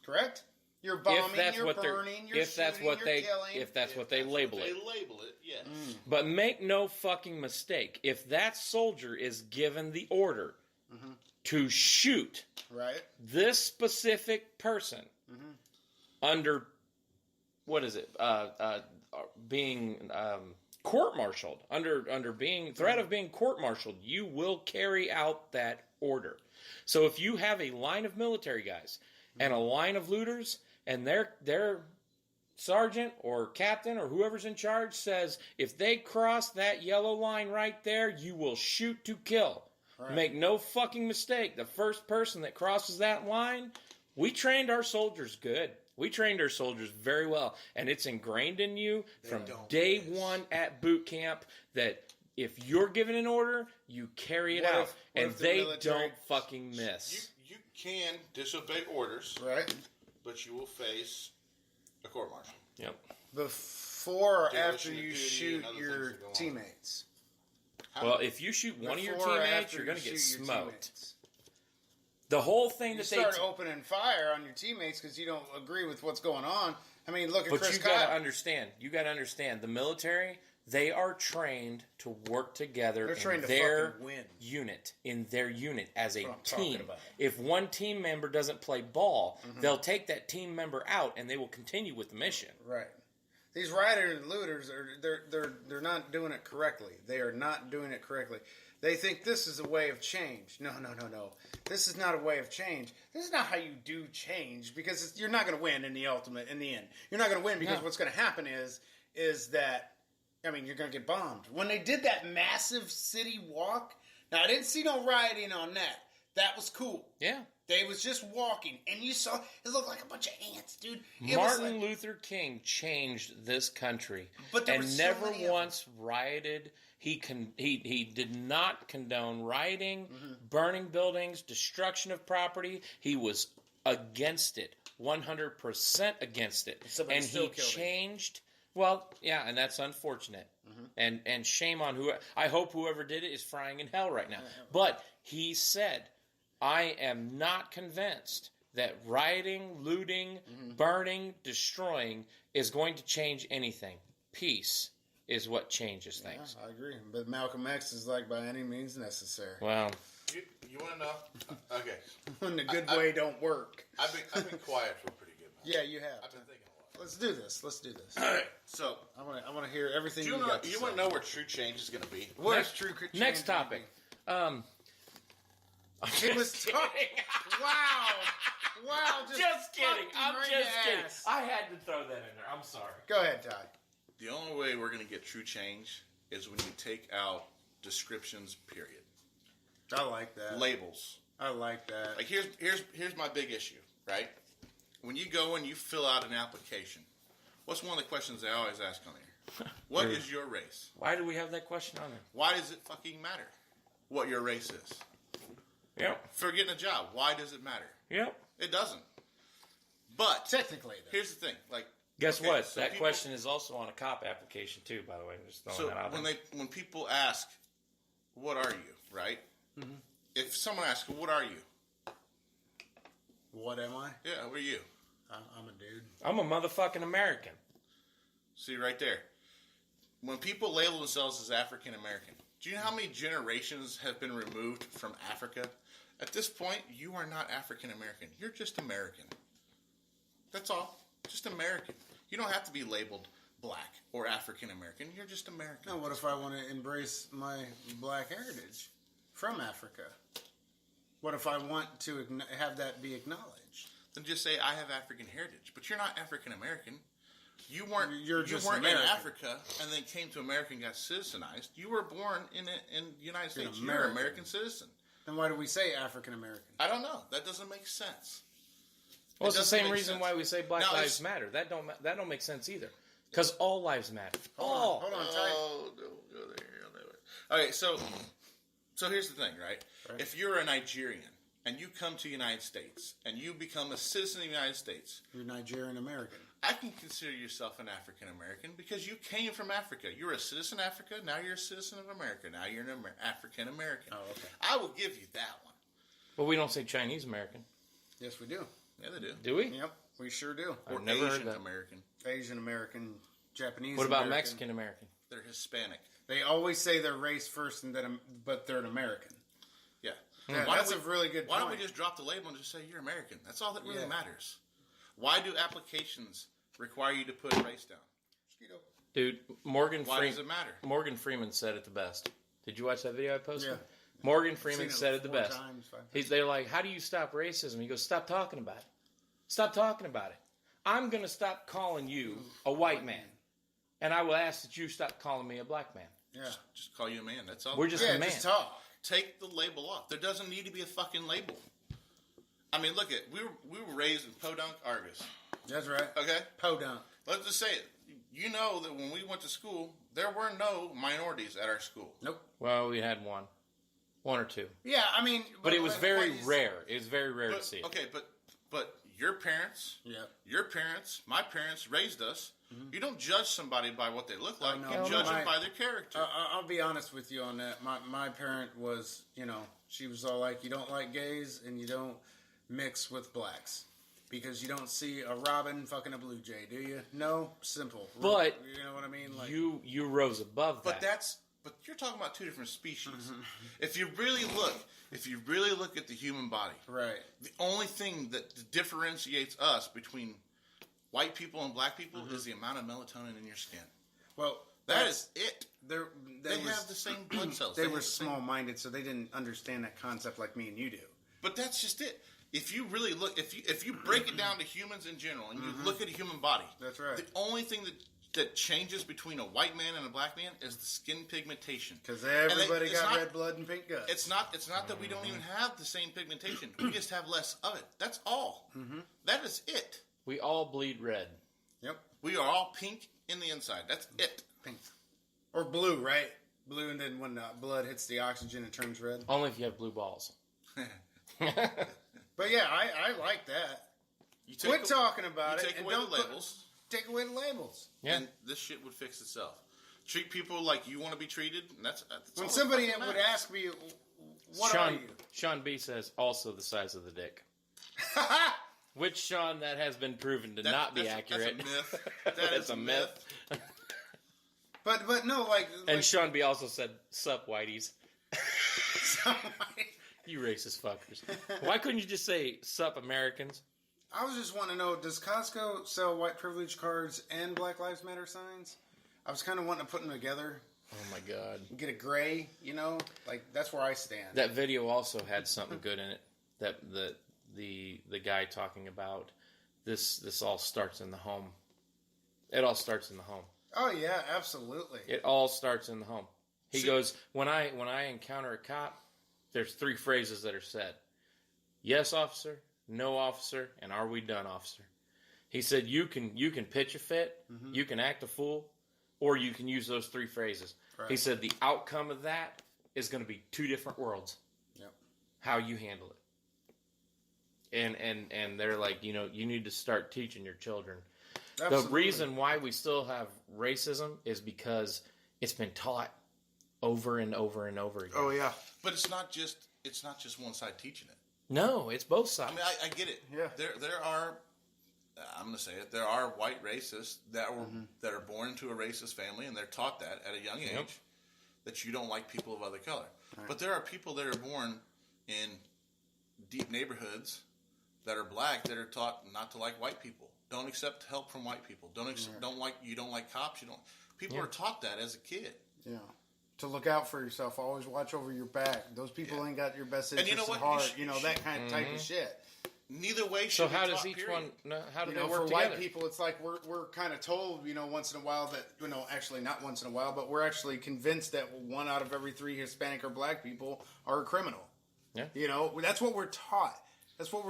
correct? You're bombing, you're burning, you're shooting, you're killing. If that's what they label it. They label it, yes. But make no fucking mistake. If that soldier is given the order to shoot this specific person under, what is it, being court-martialed, under being threat of being court-martialed, you will carry out that order. So if you have a line of military guys and a line of looters, and their sergeant or captain or whoever's in charge says, if they cross that yellow line right there, you will shoot to kill. Right. Make no fucking mistake. The first person that crosses that line, we trained our soldiers good. We trained our soldiers very well. And it's ingrained in you from day one at boot camp that if you're given an order, you carry it out. And they don't fucking miss. You can disobey orders. Right. But you will face a court-martial. Yep. Before or after you shoot your teammates? Well, if you shoot one of your teammates, you're going to get smoked. The whole thing that you start opening fire on your teammates because you don't agree with what's going on. I mean, look at Chris Kyle. But you got to understand. You got to understand. The military, they are trained to work together in their unit. In their unit as a team. If one team member doesn't play ball, they'll take that team member out and they will continue with the mission. Right. These rioters and looters they're not doing it correctly. They are not doing it correctly. They think this is a way of change. No. This is not a way of change. This is not how you do change because you're not going to win in the end. You're not going to win because what's going to happen is that, I mean, you're going to get bombed. When they did that massive city walk, now I didn't see no rioting on that. That was cool. Yeah. They was just walking, and you saw, it looked like a bunch of ants, dude. Martin Luther King changed this country and never once rioted. He did not condone rioting, burning buildings, destruction of property. He was against it, 100% against it. And he changed. Well, yeah, and that's unfortunate. And shame on whoever. I hope whoever did it is frying in hell right now. But he said, I am not convinced that rioting, looting, burning, destroying is going to change anything. Peace is what changes things. I agree. But Malcolm X is like, by any means necessary. Well, you want to know? Okay. When the good way don't work. I've been quiet for a pretty good minute. Yeah, you have. I've been thinking a lot. Let's do this. All right. So I want to hear everything you got to say. You want to know where true change is going to be? Where's true change? Next topic. It was tough. Wow. Just kidding. I'm just kidding. I had to throw that in there. I'm sorry. Go ahead, Ty. The only way we're going to get true change is when you take out descriptions, period. I like that. Labels. I like that. Like here's my big issue, right? When you go and you fill out an application, what's one of the questions they always ask on there? What is your race? Why do we have that question on there? Why does it fucking matter what your race is? Yep. For getting a job, why does it matter? Yep. It doesn't. But technically, here's the thing. Like, guess what? So that question is also on a cop application too. By the way, just throwing that out there. When people ask, "What are you?" Right? Mm-hmm. If someone asks, "What are you?" What am I? Yeah, what are you? I'm a dude. I'm a motherfucking American. See right there. When people label themselves as African American, do you know how many generations have been removed from Africa? At this point, you are not African American. You're just American. That's all. Just American. You don't have to be labeled black or African American. You're just American. Now, what if I want to embrace my black heritage from Africa? What if I want to have that be acknowledged? Then just say, I have African heritage. But you're not African American. You weren't. You're you just weren't American. in Africa and then came to America and got citizenized. You were born in the United States. You're American. an American citizen. Then why do we say African American? I don't know. That doesn't make sense. Well, it's the doesn't same make reason sense. why we say Black Now, Lives Matter. That don't make sense either. Because all lives matter. All. Hold on, Ty. Oh, don't go there. Okay, so here's the thing, right? If you're a Nigerian and you come to the United States and you become a citizen of the United States, You're Nigerian American. I can consider yourself an African American because you came from Africa. You're a citizen of Africa. Now you're a citizen of America. Now you're an African American. Oh, okay. I will give you that one. But we don't say Chinese American. Yes, we do. Yeah, they do. Do we? Yep, we sure do. I've Or never heard Asian that. American. Asian American, Japanese. What about American. Mexican American? They're Hispanic. They always say their race first, and then but they're an American. Yeah. Yeah, Why that's don't a really good Why point. don't we just drop the label and just say you're American? That's all that really Yeah. matters. Why do applications require you to put race down? Dude, Morgan Why Freeman. does it matter? Morgan Freeman said it the best. Did you watch that video I posted? Yeah. Morgan I've Freeman seen said it the 4 best. times, 5 times. They're like, how do you stop racism? He goes, stop talking about it. Stop talking about it. I'm going to stop calling you a white man. And I will ask that you stop calling me a black man. Yeah. Just call you a man. That's all. We're just Yeah, a man. just talk. Take the label off. There doesn't need to be a fucking label. I mean, look at we were raised in Podunk, Argus. That's right. Okay, Podunk. let's just say it. You know that when we went to school, there were no minorities at our school. Nope. Well, we had one or two. Yeah, I mean, But it was like, very what you- rare. It was very rare to see it. Okay, but your parents, Yeah. your parents, my parents raised us. You don't judge somebody by what they look like. no. You judge My- them by their character. I'll be honest with you on that. My parent was, she was all like, you don't like gays and you don't mix with blacks. Because you don't see a robin fucking a blue jay, do you? No? Simple. But you know what I mean? Like, you rose above But that. but you're talking about two different species. If you really look at the human body, right. the only thing that differentiates us between white people and black people is the amount of melatonin in your skin. Well, That is it. They Have the same blood cells. They have were the same- small-minded, so they didn't understand that concept like me and you do. But that's just it. If you really look, if you break it down to humans in general, and you look at a human body, That's right. The only thing that changes between a white man and a black man is the skin pigmentation. Because everybody it's got not- red blood and pink guts. It's not that we don't even have the same pigmentation. We just have less of it. That's all. That is it. We all bleed red. Yep. We are all pink in the inside. That's it. Pink. Or blue, right? Blue, and then when the blood hits the oxygen, it turns red. Only if you have blue balls. But yeah, I like that. You take Quit talking about you it. take and away don't the put- labels, Take away the labels. Yeah. and this shit would fix itself. Treat people like you want to be treated, and that's When all somebody that fucking would matters. ask me, what are you? Sean B says also the size of the dick. Which, Sean, that has been proven to not be accurate. That's a myth. That's a myth. But no, like... And Sean B also said, sup, whiteys. You racist fuckers. Why couldn't you just say, sup, Americans? I was just wanting to know, does Costco sell white privilege cards and Black Lives Matter signs? I was kind of wanting to put them together. Oh, my God. Get a gray, Like, that's where I stand. That video also had something good in it. That the guy talking about this all starts in the home. It all starts in the home. Oh, yeah, absolutely. It all starts in the home. He goes, when I encounter a cop, there's 3 phrases that are said. Yes, officer. No, officer. And are we done, officer? He said, you can pitch a fit, you can act a fool, or you can use those 3 phrases. Right. He said the outcome of that is going to be 2 different worlds. Yep. How you handle it. And they're like, you need to start teaching your children. Absolutely. The reason why we still have racism is because it's been taught over and over and over again. Oh, yeah. But it's not just one side teaching it. No, it's both sides. I mean, I get it. Yeah. There are. I'm going to say it. There are white racists that are born into a racist family, and they're taught that at a young age, Yep. that you don't like people of other color. Right. But there are people that are born in deep neighborhoods that are black that are taught not to like white people. Don't accept help from white people. Don't like cops. People Yeah. are taught that as a kid. Yeah. To look out for yourself. Always watch over your back. Those people ain't got your best And interest you know at what? heart. That kind of type of shit. neither way should So be how taught, does each period. one? How do You they know, work for together? white people, it's like we're kind of told, once in a while that, actually not once in a while, but we're actually convinced that 1 out of every 3 Hispanic or black people are a criminal. Yeah. That's what we're taught. That's what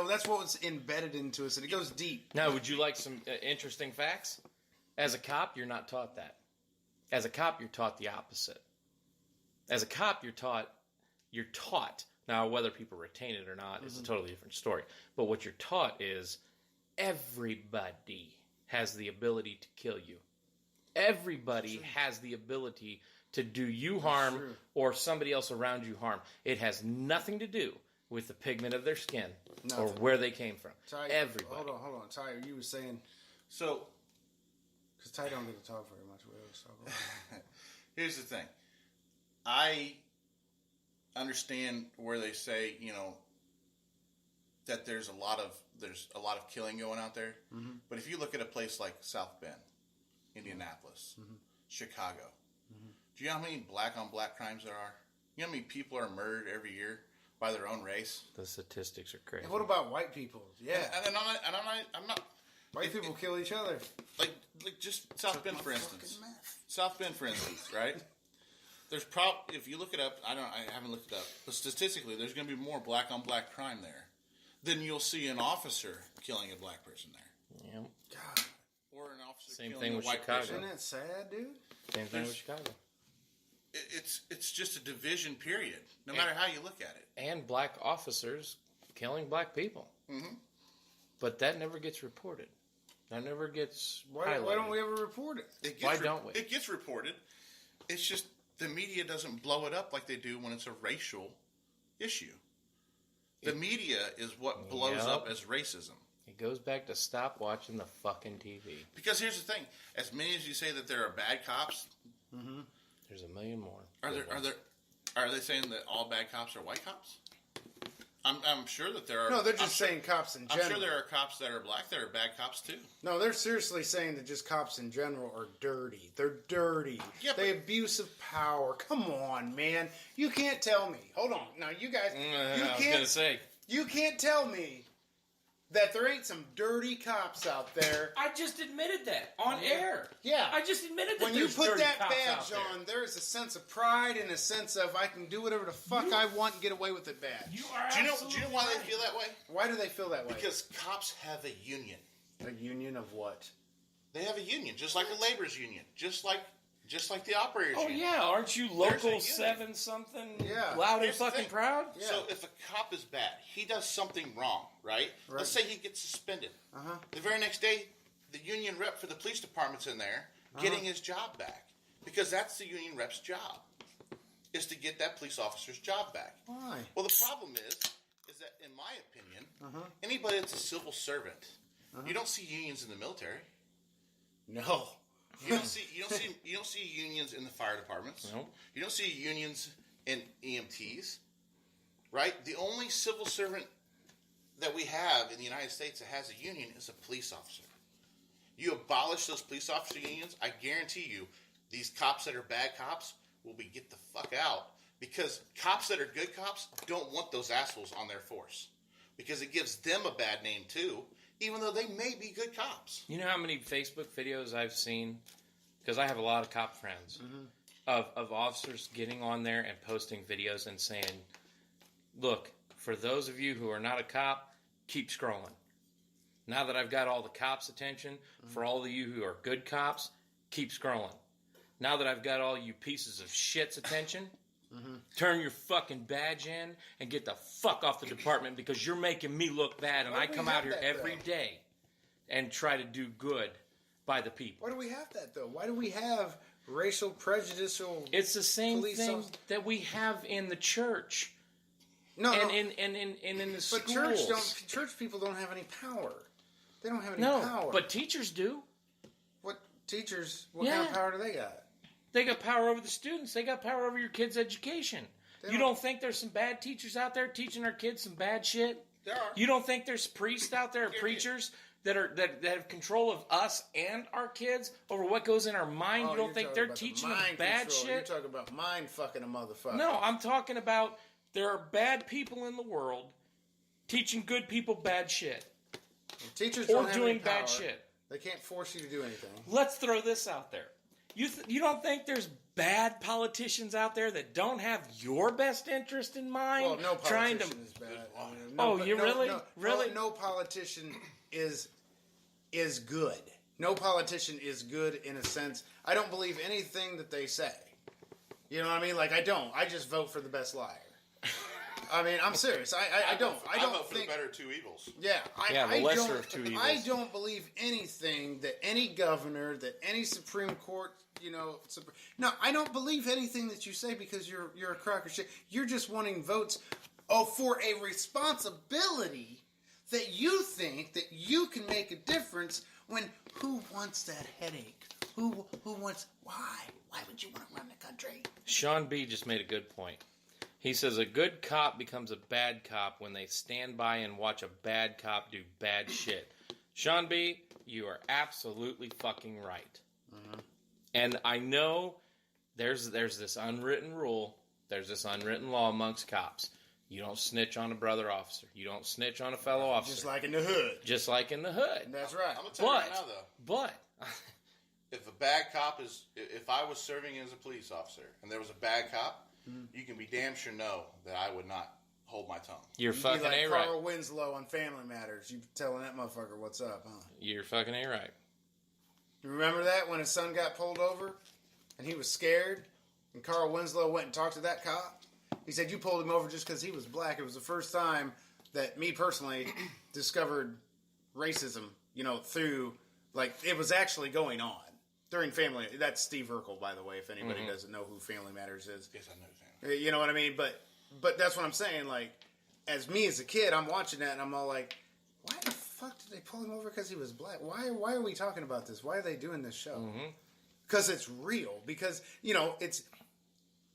that's what's embedded into us, and it goes deep. Now, would you like some interesting facts? As a cop, you're not taught that. As a cop, you're taught the opposite. As a cop, you're taught. Now, whether people retain it or not is a totally different story. But what you're taught is everybody has the ability to kill you. Everybody has the ability to do you harm or somebody else around you harm. It has nothing to do with the pigment of their skin or where they came from. Ty, everybody. Hold on. Ty, you were saying... So... Because Ty don't get to talk very much. Here's the thing. I understand where they say, that there's a lot of killing going out there. Mm-hmm. But if you look at a place like South Bend, Indianapolis, Chicago, do you know how many black on black crimes there are? You know how many people are murdered every year by their own race? The statistics are crazy. And what about white people? Yeah, and I'm not. White people kill each other. Like just South Bend, for instance. South Bend, for instance, right? There's if you look it up, I haven't looked it up, but statistically, there's going to be more black on black crime there than you'll see an officer killing a black person there. Yeah. God. Or an officer Same killing thing a with white Chicago. person. Isn't that sad, dude? Same thing with Chicago. It's just a division, period. No matter how you look at it. And black officers killing black people. Mm-hmm. But that never gets reported. That never gets highlighted. Why don't we ever report it? Why don't we? It gets reported. It's just the media doesn't blow it up like they do when it's a racial issue. The media is what blows up as racism. It goes back to stop watching the fucking TV. Because here's the thing: as many as you say that there are bad cops, there's a million more. Are they saying that all bad cops are white cops? I'm sure that there are. No, they're just saying cops in general. I'm sure there are cops that are black that are bad cops too. No, they're seriously saying that just cops in general are dirty. They're dirty. Yeah, they abuse of power. Come on, man. You can't tell me. Hold on. Now, you guys. You can't tell me that there ain't some dirty cops out there. I just admitted that on air. Yeah. I just admitted that when you put that badge on, there's a sense of pride and a sense of I can do whatever the fuck I want and get away with it badge. Do you know why they feel that way? Why do they feel that way? Because cops have a union. A union of what? They have a union, just like a labor's union, just like the operators union. Oh yeah, aren't you local 7 something? Yeah. Loud and fucking proud. Yeah. So if a cop is bad, he does something wrong, right? Let's say he gets suspended. The very next day, the union rep for the police department's in there getting his job back, because that's the union rep's job, is to get that police officer's job back. Why? Well, the problem is that in my opinion, anybody that's a civil servant, you don't see unions in the military. No. You don't see unions in the fire departments. Nope. You don't see unions in EMTs, right? The only civil servant that we have in the United States that has a union is a police officer. You abolish those police officer unions, I guarantee you, these cops that are bad cops will be get the fuck out, because cops that are good cops don't want those assholes on their force, because it gives them a bad name too, even though they may be good cops. You know how many Facebook videos I've seen? Because I have a lot of cop friends of officers getting on there and posting videos and saying, look, for those of you who are not a cop, keep scrolling. Now that I've got all the cops' attention, for all of you who are good cops, keep scrolling. Now that I've got all you pieces of shit's attention, turn your fucking badge in and get the fuck off the department, because you're making me look bad, and I come out here every day and try to do good by the people. Why do we have that, though? Why do we have racial prejudicial? It's the same thing that we have in the church. No, and in the schools. But church people don't have any power. They don't have any power. But teachers do. What teachers? What kind of power do they got? They got power over the students. They got power over your kids' education. You don't think there's some bad teachers out there teaching our kids some bad shit? There are. You don't think there's priests out there, preachers that have control of us and our kids over what goes in our mind? You don't think they're teaching them bad shit? You're talking about mind fucking a motherfucker. No, I'm talking about there are bad people in the world teaching good people bad shit. Teachers Or don't have doing any power. bad shit. They can't force you to do anything. Let's throw this out there. You don't think there's bad politicians out there that don't have your best interest in mind? Well, no trying politician to... is bad. Really? No politician is good. No politician is good in a sense. I don't believe anything that they say. You know what I mean? Like, I don't. I just vote for the best liar. I mean, I'm serious. I don't. I don't vote for think the better of two evils. Yeah, the lesser of two evils. I don't believe anything that any governor, that any Supreme Court, no, I don't believe anything that you say because you're a crock of shit. You're just wanting votes for a responsibility that you think that you can make a difference when who wants that headache? Who wants, why? Why would you want to run the country? Sean B. just made a good point. He says a good cop becomes a bad cop when they stand by and watch a bad cop do bad shit. Sean B., you are absolutely fucking right. Mm-hmm. And I know there's this unwritten rule, there's this unwritten law amongst cops. You don't snitch on a brother officer. You don't snitch on a fellow officer. Just like in the hood. Just like in the hood. That's right. I'm going to tell you right now, though. But... if a bad cop if I was serving as a police officer and there was a bad cop, you can be damn sure know that I would not hold my tongue. You're fucking like A-right. Carl Winslow on Family Matters. You telling that motherfucker what's up, huh? You're fucking A-right. You remember that when his son got pulled over and he was scared and Carl Winslow went and talked to that cop? He said, you pulled him over just because he was black. It was the first time that me personally discovered racism, through, like, it was actually going on. During Family, that's Steve Urkel, by the way, if anybody doesn't know who Family Matters is. Yes, I know Family. You know what I mean? But that's what I'm saying. Like, as a kid, I'm watching that and I'm all like, why the fuck did they pull him over because he was black? Why are we talking about this? Why are they doing this show? Because it's real. Because, it's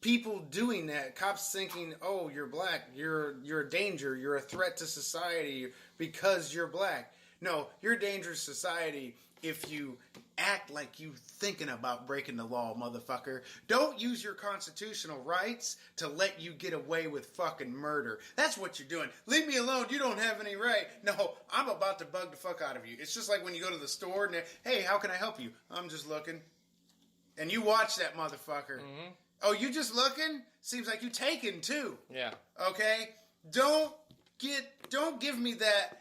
people doing that. Cops thinking, oh, you're black. You're a danger. You're a threat to society because you're black. No, you're a dangerous to society if you act like you thinking about breaking the law, motherfucker. Don't use your constitutional rights to let you get away with fucking murder. That's what you're doing. Leave me alone. You don't have any right. No, I'm about to bug the fuck out of you. It's just like when you go to the store and hey, how can I help you? I'm just looking. And you watch that motherfucker. Mm-hmm. Oh, you just looking? Seems like you taking too. Yeah. Okay? Don't give me that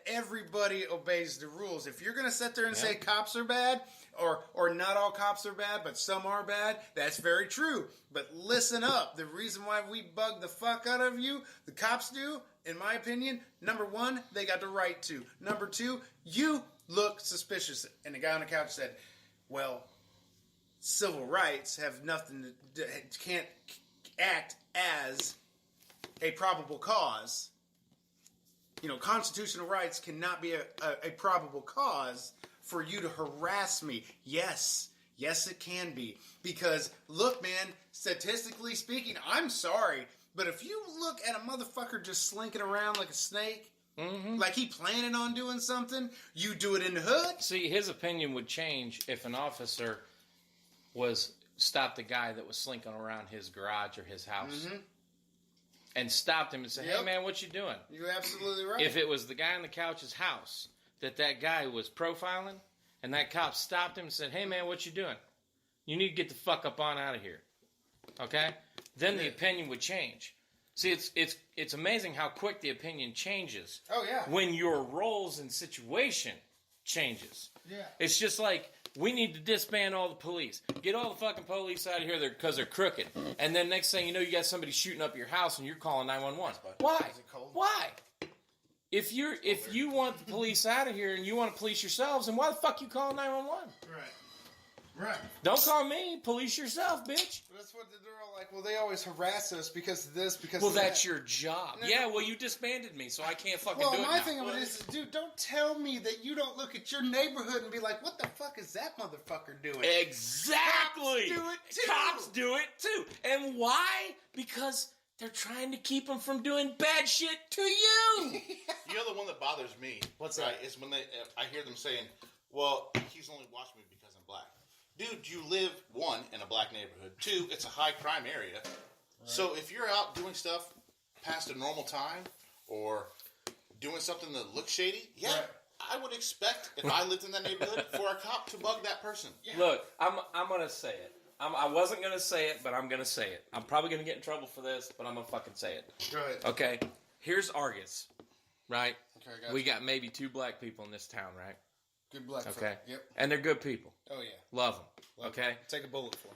everybody obeys the rules. If you're going to sit there and say cops are bad, or not all cops are bad, but some are bad, that's very true. But listen up. The reason why we bug the fuck out of you, the cops do, in my opinion, number one, they got the right to. Number two, you look suspicious. And the guy on the couch said, well, civil rights have nothing to, can't act as a probable cause. Constitutional rights cannot be a probable cause for you to harass me. Yes, it can be. Because, look, man, statistically speaking, I'm sorry, but if you look at a motherfucker just slinking around like a snake, like he planning on doing something, you do it in the hood. See, his opinion would change if an officer stopped a guy that was slinking around his garage or his house. Mm-hmm. And stopped him and said, hey, man, what you doing? You're absolutely right. If it was the guy on the couch's house that guy was profiling, and that cop stopped him and said, hey, man, what you doing? You need to get the fuck up on out of here. Okay? Then the opinion would change. See, it's amazing how quick the opinion changes. Oh, yeah. When your roles and situation changes. Yeah. It's just like, we need to disband all the police. Get all the fucking police out of here because they're crooked. And then next thing you know, you got somebody shooting up your house and you're calling 911. Why? Is it cold? Why? If you want the police out of here and you want to police yourselves, then why the fuck you calling 911? Right. Don't call me. Police yourself, bitch. That's what they're all like. Well, they always harass us because of this, because well, of that's that. your job. No, yeah, well, you disbanded me, so I can't fucking well, do it now. my thing of it is, dude, don't tell me that you don't look at your neighborhood and be like, what the fuck is that motherfucker doing? Exactly. Cops do it, too. And why? Because they're trying to keep them from doing bad shit to you. You know the one that bothers me? What's right, that? Is when I hear them saying, well, he's only watching me because I'm black. Dude, you live, one, in a black neighborhood. Two, it's a high crime area. Right. So if you're out doing stuff past a normal time, or doing something that looks shady, yeah, Right. I would expect, if I lived in that neighborhood, for a cop to bug that person. Yeah. Look, I'm going to say it. I wasn't going to say it, but I'm going to say it. I'm probably going to get in trouble for this, but I'm going to fucking say it. Go ahead. Okay, here's Argus, right? Okay, I got We you. got maybe 2 black people in this town, right? Good black folk. Okay. Yep. And they're good people. Oh, yeah. Love them. Love Okay? it. Take a bullet for him.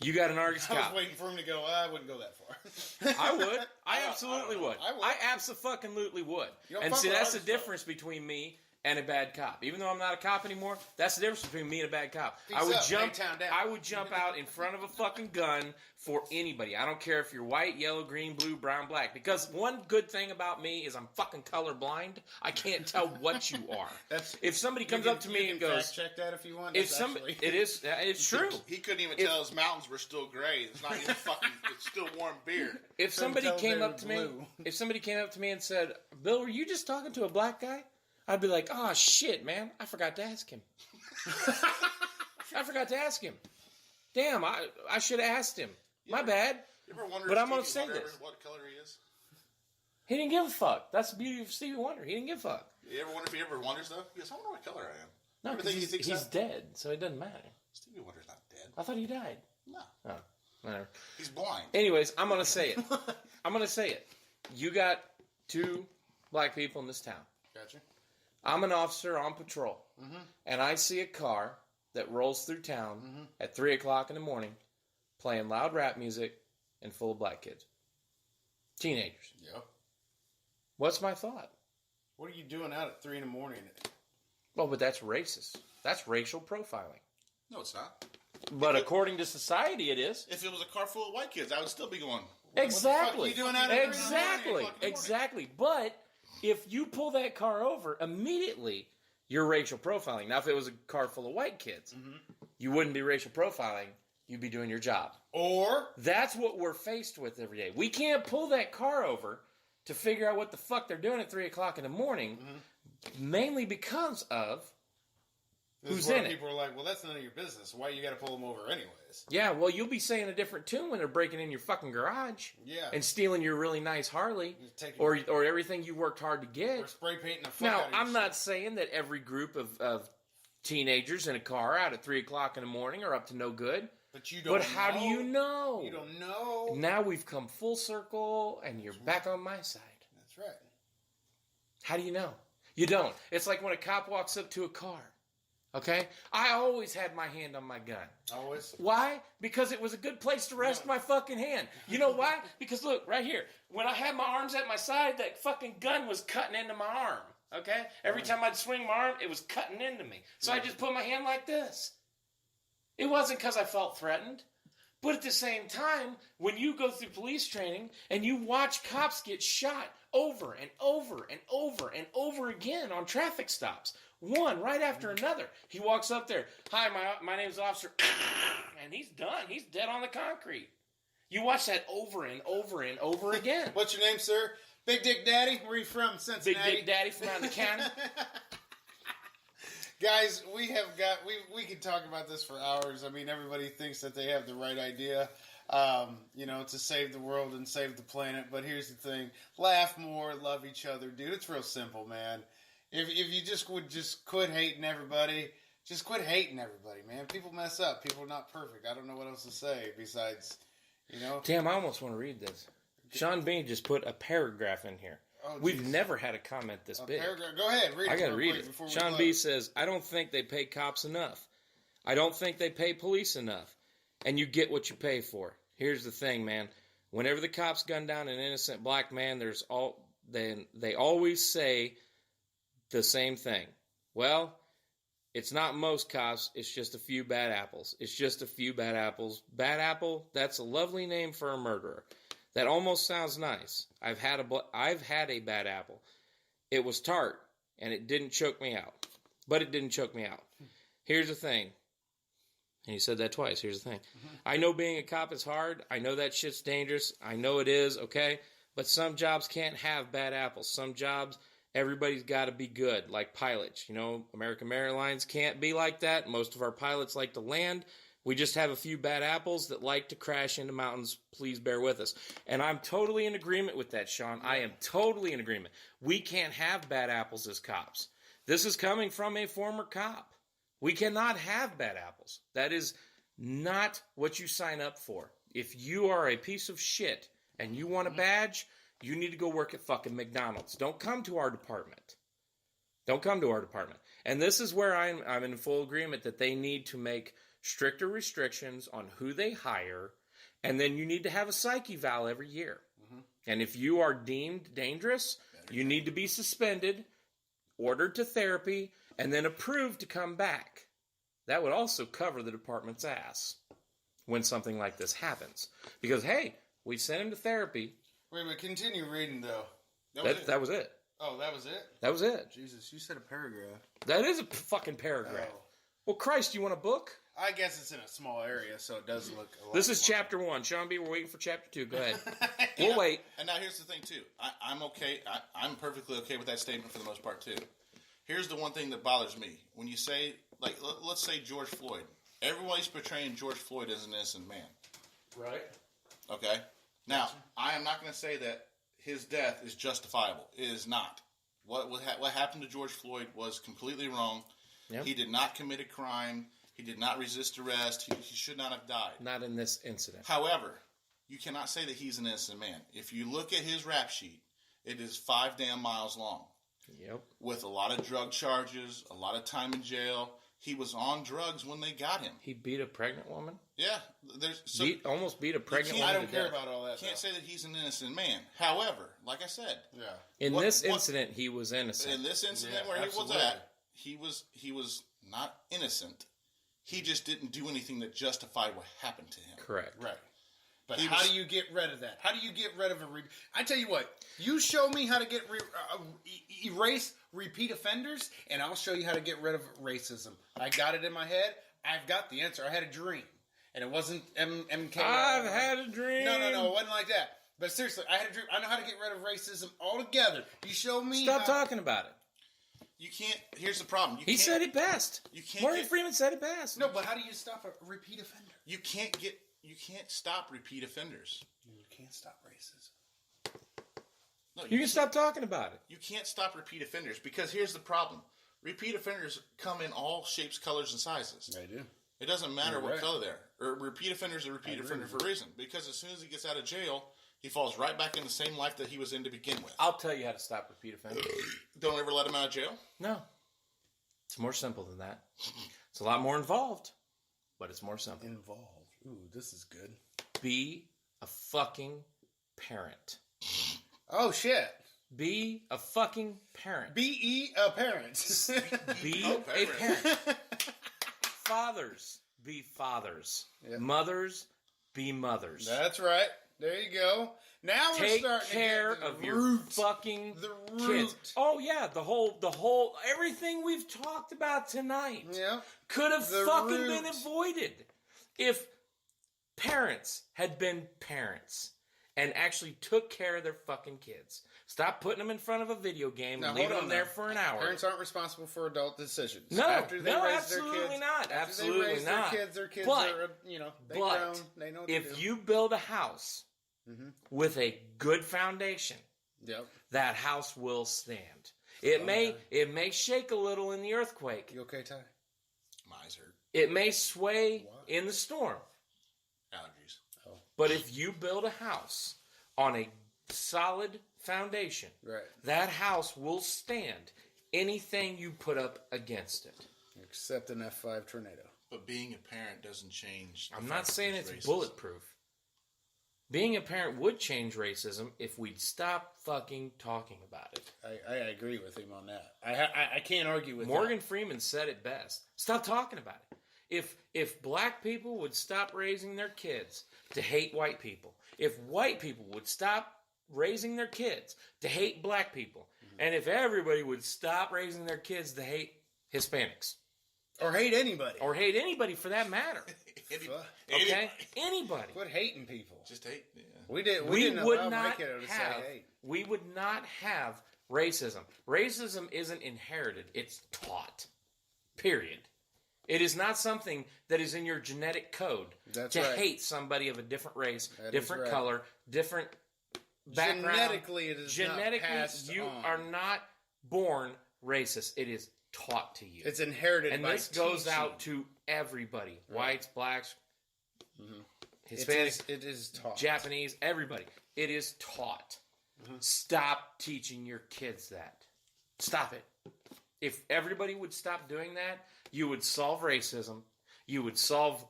You got an Argus I was cop. waiting for him to go, I wouldn't go that far. I would. I absolutely would. I would. I absolutely would. You don't And fuck see, with that's the Argus, though. difference between me and a bad cop. Even though I'm not a cop anymore, that's the difference between me and a bad cop. Peace I would up, jump. Baytown down. I would jump out in front of a fucking gun for anybody. I don't care if you're white, yellow, green, blue, brown, black. Because one good thing about me is I'm fucking colorblind. I can't tell what you are. If somebody comes up to me and goes, fact check that if you want. if somebody, it's true. He couldn't even tell his mountains were still gray. It's not even fucking. It's still warm beer. If somebody tell came they're up to me, blue. if somebody came up to me and said, "Bill, were you just talking to a black guy?" I'd be like, "Oh shit, man! I forgot to ask him. I forgot to ask him. Damn, I should have asked him. My bad." You ever wonder But if I'm gonna Stevie say Wonder, this. what color he is? He didn't give a fuck. That's the beauty of Stevie Wonder. He didn't give a fuck. You ever wonder if he ever wonders though? He goes, I wonder what color I am. No, Ever 'cause think he he's, thinks he's that? dead, so it doesn't matter. Stevie Wonder's not dead. I thought he died. No, Oh, whatever. he's blind. Anyways, I'm gonna say it. I'm gonna say it. You got 2 black people in this town. Gotcha. I'm an officer on patrol, and I see a car that rolls through town at 3 o'clock in the morning playing loud rap music and full of black kids. Teenagers. Yep. What's my thought? What are you doing out at 3 in the morning? Well, but that's racist. That's racial profiling. No, it's not. But according to society, it is. If it was a car full of white kids, I would still be going. Exactly. you doing out at 3 in the Exactly. morning? Exactly. But if you pull that car over, immediately you're racial profiling. Now, if it was a car full of white kids, you wouldn't be racial profiling. You'd be doing your job. Or That's what we're faced with every day. We can't pull that car over to figure out what the fuck they're doing at 3 o'clock in the morning, mainly because of this who's is where in it. people are like, well, that's none of your business. Why you got to pull them over anyways? Yeah, well, you'll be saying a different tune when they're breaking in your fucking garage Yeah. and stealing your really nice Harley Taking- or everything you worked hard to Or get. spray painting the fuck Now, out of your I'm not shit. saying that every group of teenagers in a car out at 3 o'clock in the morning are up to no good. But you don't But how do you know? You don't know. Now we've come full circle and you're back on my side. That's right. How do you know? You don't. It's like when a cop walks up to a car. Okay? I always had my hand on my gun. Always. Why? Because it was a good place to rest my fucking hand. You know why? Because look, right here. When I had my arms at my side, that fucking gun was cutting into my arm. Okay? Every time I'd swing my arm, it was cutting into me. So I just put my hand like this. It wasn't because I felt threatened. But at the same time, when you go through police training and you watch cops get shot over and over and over and over again on traffic stops, one right after another, he walks up there, "Hi, my name's Officer," and he's done. He's dead on the concrete. You watch that over and over and over again. What's your name, sir? Big Dick Daddy. Where are you from? Big Cincinnati. Dick Daddy from out of the county. Guys, we could talk about this for hours. I mean, everybody thinks that they have the right idea, to save the world and save the planet. But here's the thing: laugh more, love each other, dude. It's real simple, man. If you would quit hating everybody, just quit hating everybody, man. People mess up. People are not perfect. I don't know what else to say besides, Damn, I almost want to read this. Sean Bean just put a paragraph in here. Oh, We've geez. never had a comment this big. Paragraph. Go ahead, read it. I gotta real read quick it. before we Sean close. B says, "I don't think they pay cops enough. I don't think they pay police enough. And you get what you pay for. Here's the thing, man. Whenever the cops gun down an innocent black man, they always say the same thing. Well, it's not most cops. It's just a few bad apples. It's just a few bad apples. Bad apple, that's a lovely name for a murderer. That almost sounds nice. I've had a bad apple. It was tart, and it didn't choke me out. But it didn't choke me out. Here's the thing." And he said that twice. Here's the thing. "I know being a cop is hard. I know that shit's dangerous. I know it is, okay? But some jobs can't have bad apples. Some jobs, everybody's got to be good, like pilots. American Airlines can't be like that. Most of our pilots like to land, We just have a few bad apples that like to crash into mountains. Please bear with us. And I'm totally in agreement with that, Sean. I am totally in agreement. We can't have bad apples as cops. This is coming from a former cop. We cannot have bad apples. That is not what you sign up for. If you are a piece of shit and you want a badge, you need to go work at fucking McDonald's. Don't come to our department. Don't come to our department. And this is where I'm in full agreement that they need to make stricter restrictions on who they hire, and then you need to have a psych eval every year. Mm-hmm. And if you are deemed dangerous, you need to be suspended, ordered to therapy, and then approved to come back. That would also cover the department's ass when something like this happens. Because, hey, we sent him to therapy. Wait, but continue reading, though. That was it. Oh, that was it? That was it. Jesus, you said a paragraph. That is a fucking paragraph. Oh. Well, Christ, you want a book? I guess it's in a small area, so it does look a lot. This is chapter 1. Sean B., we're waiting for chapter 2. Go ahead. We'll wait. And now here's the thing, too. I'm okay. I'm perfectly okay with that statement for the most part, too. Here's the one thing that bothers me. When you say, like, let's say George Floyd. Everybody's portraying George Floyd as an innocent man. Right. Okay? Now, I am not going to say that his death is justifiable. It is not. What happened to George Floyd was completely wrong. Yep. He did not commit a crime. He did not resist arrest. He should not have died. Not in this incident. However, you cannot say that he's an innocent man. If you look at his rap sheet, it is 5 damn miles long. Yep. With a lot of drug charges, a lot of time in jail. He was on drugs when they got him. He beat a pregnant woman? Yeah. Almost beat a pregnant woman. I don't care about all that. Can't say that he's an innocent man. However, like I said. Yeah. In this incident, he was innocent. In this incident where absolutely. He was at, he was not innocent. He just didn't do anything that justified what happened to him. Correct. Right. But how do you get rid of that? How do you get rid of I tell you what, you show me how to erase repeat offenders, and I'll show you how to get rid of racism. I got it in my head. I've got the answer. I had a dream, and it wasn't MK. I've had a dream. No, it wasn't like that. But seriously, I had a dream. I know how to get rid of racism altogether. You show me. Stop talking about it. You can't. Here's the problem. He said it best. You can't. Morgan Freeman said it best. No, but how do you stop a repeat offender? You can't stop repeat offenders. You can't stop racism. No, you can stop talking about it. You can't stop repeat offenders because here's the problem. Repeat offenders come in all shapes, colors, and sizes. They do. It doesn't matter what color they are. Or repeat offenders are repeat offender for a reason. Because as soon as he gets out of jail, he falls right back in the same life that he was in to begin with. I'll tell you how to stop repeat offenders. Don't ever let him out of jail? No. It's more simple than that. It's a lot more involved, but it's more simple. Involved. Ooh, this is good. Be a fucking parent. Oh, shit. Be a fucking parent. Be a parent. Be a parent. Fathers, be fathers. Yep. Mothers, be mothers. That's right. There you go. Now we're starting to take care of your fucking kids. Oh yeah, the whole everything we've talked about tonight could have fucking been avoided if parents had been parents and actually took care of their fucking kids. Stop putting them in front of a video game and leaving them there for an hour. Parents aren't responsible for adult decisions. No, absolutely not. Absolutely not. Their kids are, they grown. They know what to do. If you build a house with a good foundation, that house will stand. It may shake a little in the earthquake. You okay, Ty? My eyes hurt. It may sway in the storm. Allergies. Oh. But if you build a house on a solid foundation, that house will stand anything you put up against it. Except an F5 tornado. But being a parent doesn't change. I'm not saying it's bulletproof. Being a parent would change racism if we'd stop fucking talking about it. I agree with him on that. I can't argue with Morgan Freeman said it best. Stop talking about it. If black people would stop raising their kids to hate white people, if white people would stop raising their kids to hate black people, and if everybody would stop raising their kids to hate Hispanics. Or hate anybody. Or hate anybody for that matter. Okay? Anybody. Quit hating people. Just hate. Yeah. We would not have racism. Racism isn't inherited. It's taught. Period. It is not something that is in your genetic code That's to right. hate somebody of a different race, That different is right. color, different background. Genetically, it is not passed you on. are not born racist. It is taught to you. It's inherited and by this goes teaching. out to everybody. Whites, blacks, Mm-hmm. Hispanics, It is taught. Japanese, everybody. It is taught. Mm-hmm. Stop teaching your kids that. Stop it. If everybody would stop doing that, you would solve racism, you would solve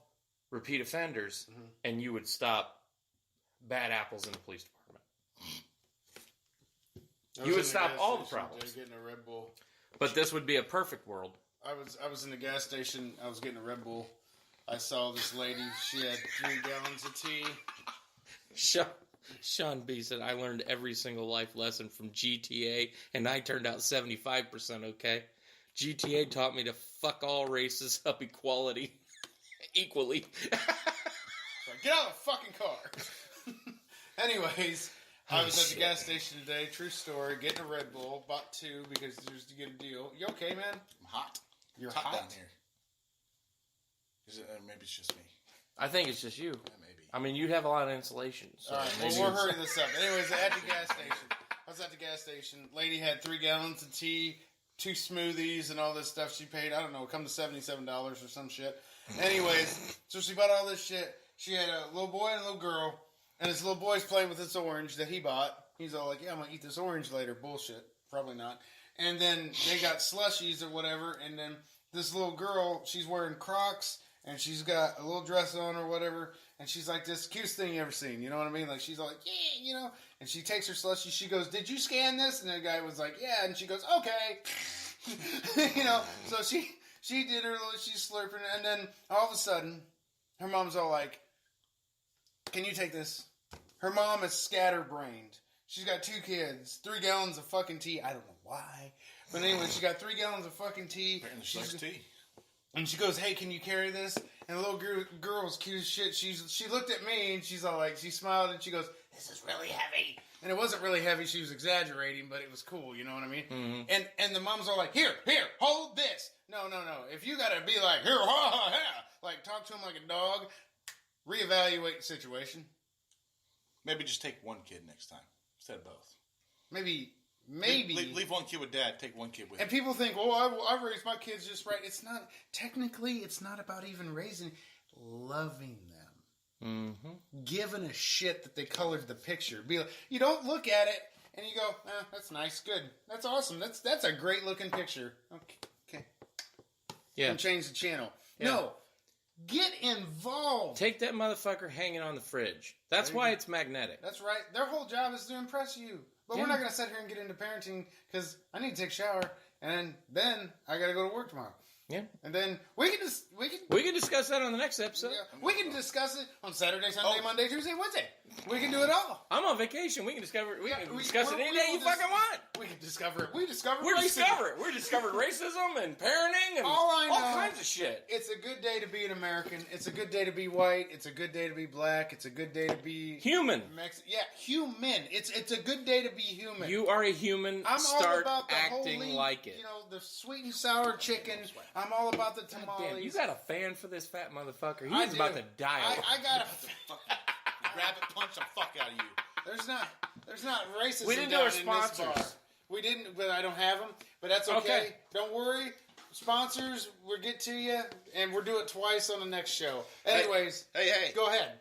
repeat offenders, Mm-hmm. and you would stop bad apples in the police department. You would stop all the problems. Getting a Red Bull. But this would be a perfect world. I was in the gas station. I was getting a Red Bull. I saw this lady. She had 3 gallons of tea. Sean B said, I learned every single life lesson from GTA, and I turned out 75% okay. GTA taught me to fuck all races up equally. Get out of the fucking car. Anyways, I was at the gas station today. True story. Getting a Red Bull. Bought 2 because there's to get a deal. You okay, man? I'm hot. You're It's hot hot down here. Is it, maybe it's just me. I think it's just you. Yeah, maybe. I mean, you'd have a lot of insulation. So All right, maybe well, we'll hurry this up. Anyways, at the gas station. I was at the gas station. Lady had 3 gallons of tea, 2 smoothies, and all this stuff. She paid, I don't know, come to $77 or some shit. Anyways, so she bought all this shit. She had a little boy and a little girl, and this little boy's playing with this orange that he bought. He's all like, yeah, I'm going to eat this orange later. Bullshit. Probably not. And then they got slushies or whatever, and then this little girl, she's wearing Crocs, and she's got a little dress on or whatever, and she's like, this cutest thing you ever seen, you know what I mean? Like, she's all like, yeah, you know, and she takes her slushie, she goes, did you scan this? And the guy was like, yeah, and she goes, okay. You know, so she did her little, she's slurping, and then all of a sudden, her mom's all like, can you take this? Her mom is scatterbrained. She's got 2 kids, 3 gallons of fucking tea. I don't know why. But anyway, she got 3 gallons of fucking tea. Apparently she likes tea. And she goes, hey, can you carry this? And the little girl was cute as shit. She looked at me and she's all like, she smiled and she goes, this is really heavy. And it wasn't really heavy. She was exaggerating, but it was cool. You know what I mean? Mm-hmm. And the mom's all like, here, hold this. No. If you got to be like, here, ha, ha, ha. Like, talk to him like a dog. Reevaluate the situation. Maybe just take 1 kid next time instead of both. Maybe. Leave 1 kid with dad. Take 1 kid with him. And people think, well, I raised my kids just right. It's not. Technically, it's not about even raising. Loving them. Mm-hmm. Giving a shit that they colored the picture. Be like, you don't look at it and you go, that's nice, good. That's awesome. That's a great looking picture. Okay. Yeah. And change the channel. Yeah. No. Get involved. Take that motherfucker hanging on the fridge. That's why it's magnetic. That's right. Their whole job is to impress you. But we're not going to sit here and get into parenting because I need to take a shower and then I got to go to work tomorrow. Yeah. And then we can discuss that on the next episode. Yeah, we can discuss it on Saturday, Sunday, Monday, Tuesday, Wednesday. We can do it all. I'm on vacation. We can discuss it any we day will you fucking want. We can discover it. We discovered racism and parenting and all kinds of shit. It's a good day to be an American. It's a good day to be white. It's a good day to be black. It's a good day to be human. Human. It's a good day to be human. You are a human. Start all about the acting holy, like it. You know, the sweet and sour chicken. I'm all about the tamales. Damn, you got a fan for this fat motherfucker. He's about to die. I got a Rabbit punch the fuck out of you. There's not racism. We didn't do down our in this bar. sponsors. We didn't, but I don't have them. But that's okay. Don't worry. Sponsors, we'll get to you, and we'll do it twice on the next show. Anyways, hey, go ahead.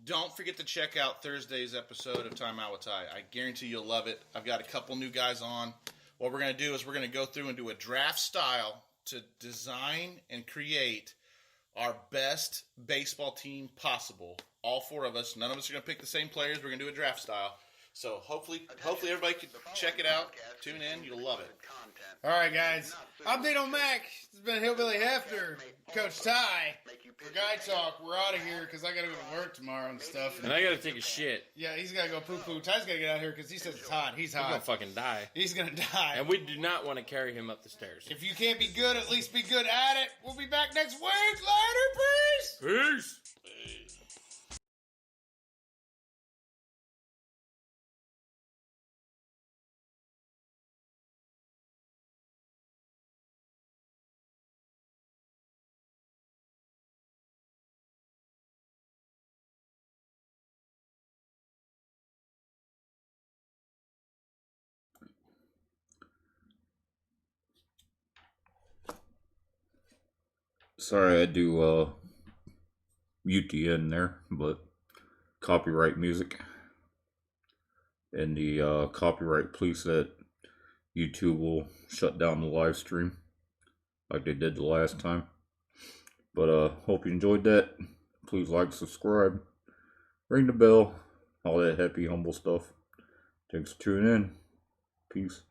Don't forget to check out Thursday's episode of Time Out with Ty. I guarantee you'll love it. I've got a couple new guys on. What we're going to do is we're going to go through and do a draft style to design and create our best baseball team possible. All 4 of us. None of us are going to pick the same players. We're going to do a draft style. So hopefully everybody can check it out. Tune in. You'll love it. All right, guys. Update on Mac. It's been Hillbilly Hefner, Coach Ty. For Guy Talk, we're out of here because I got to go to work tomorrow and stuff. And I got to take a shit. Yeah, he's got to go poo-poo. Ty's got to get out here because he says it's hot. He's hot. He's going to fucking die. He's going to die. And we do not want to carry him up the stairs. If you can't be good, at least be good at it. We'll be back next week. Later, peace. Peace. Sorry I do UTN there, but copyright music. And the copyright police at YouTube will shut down the live stream like they did the last time. But hope you enjoyed that. Please like, subscribe, ring the bell, all that happy, humble stuff. Thanks for tuning in. Peace.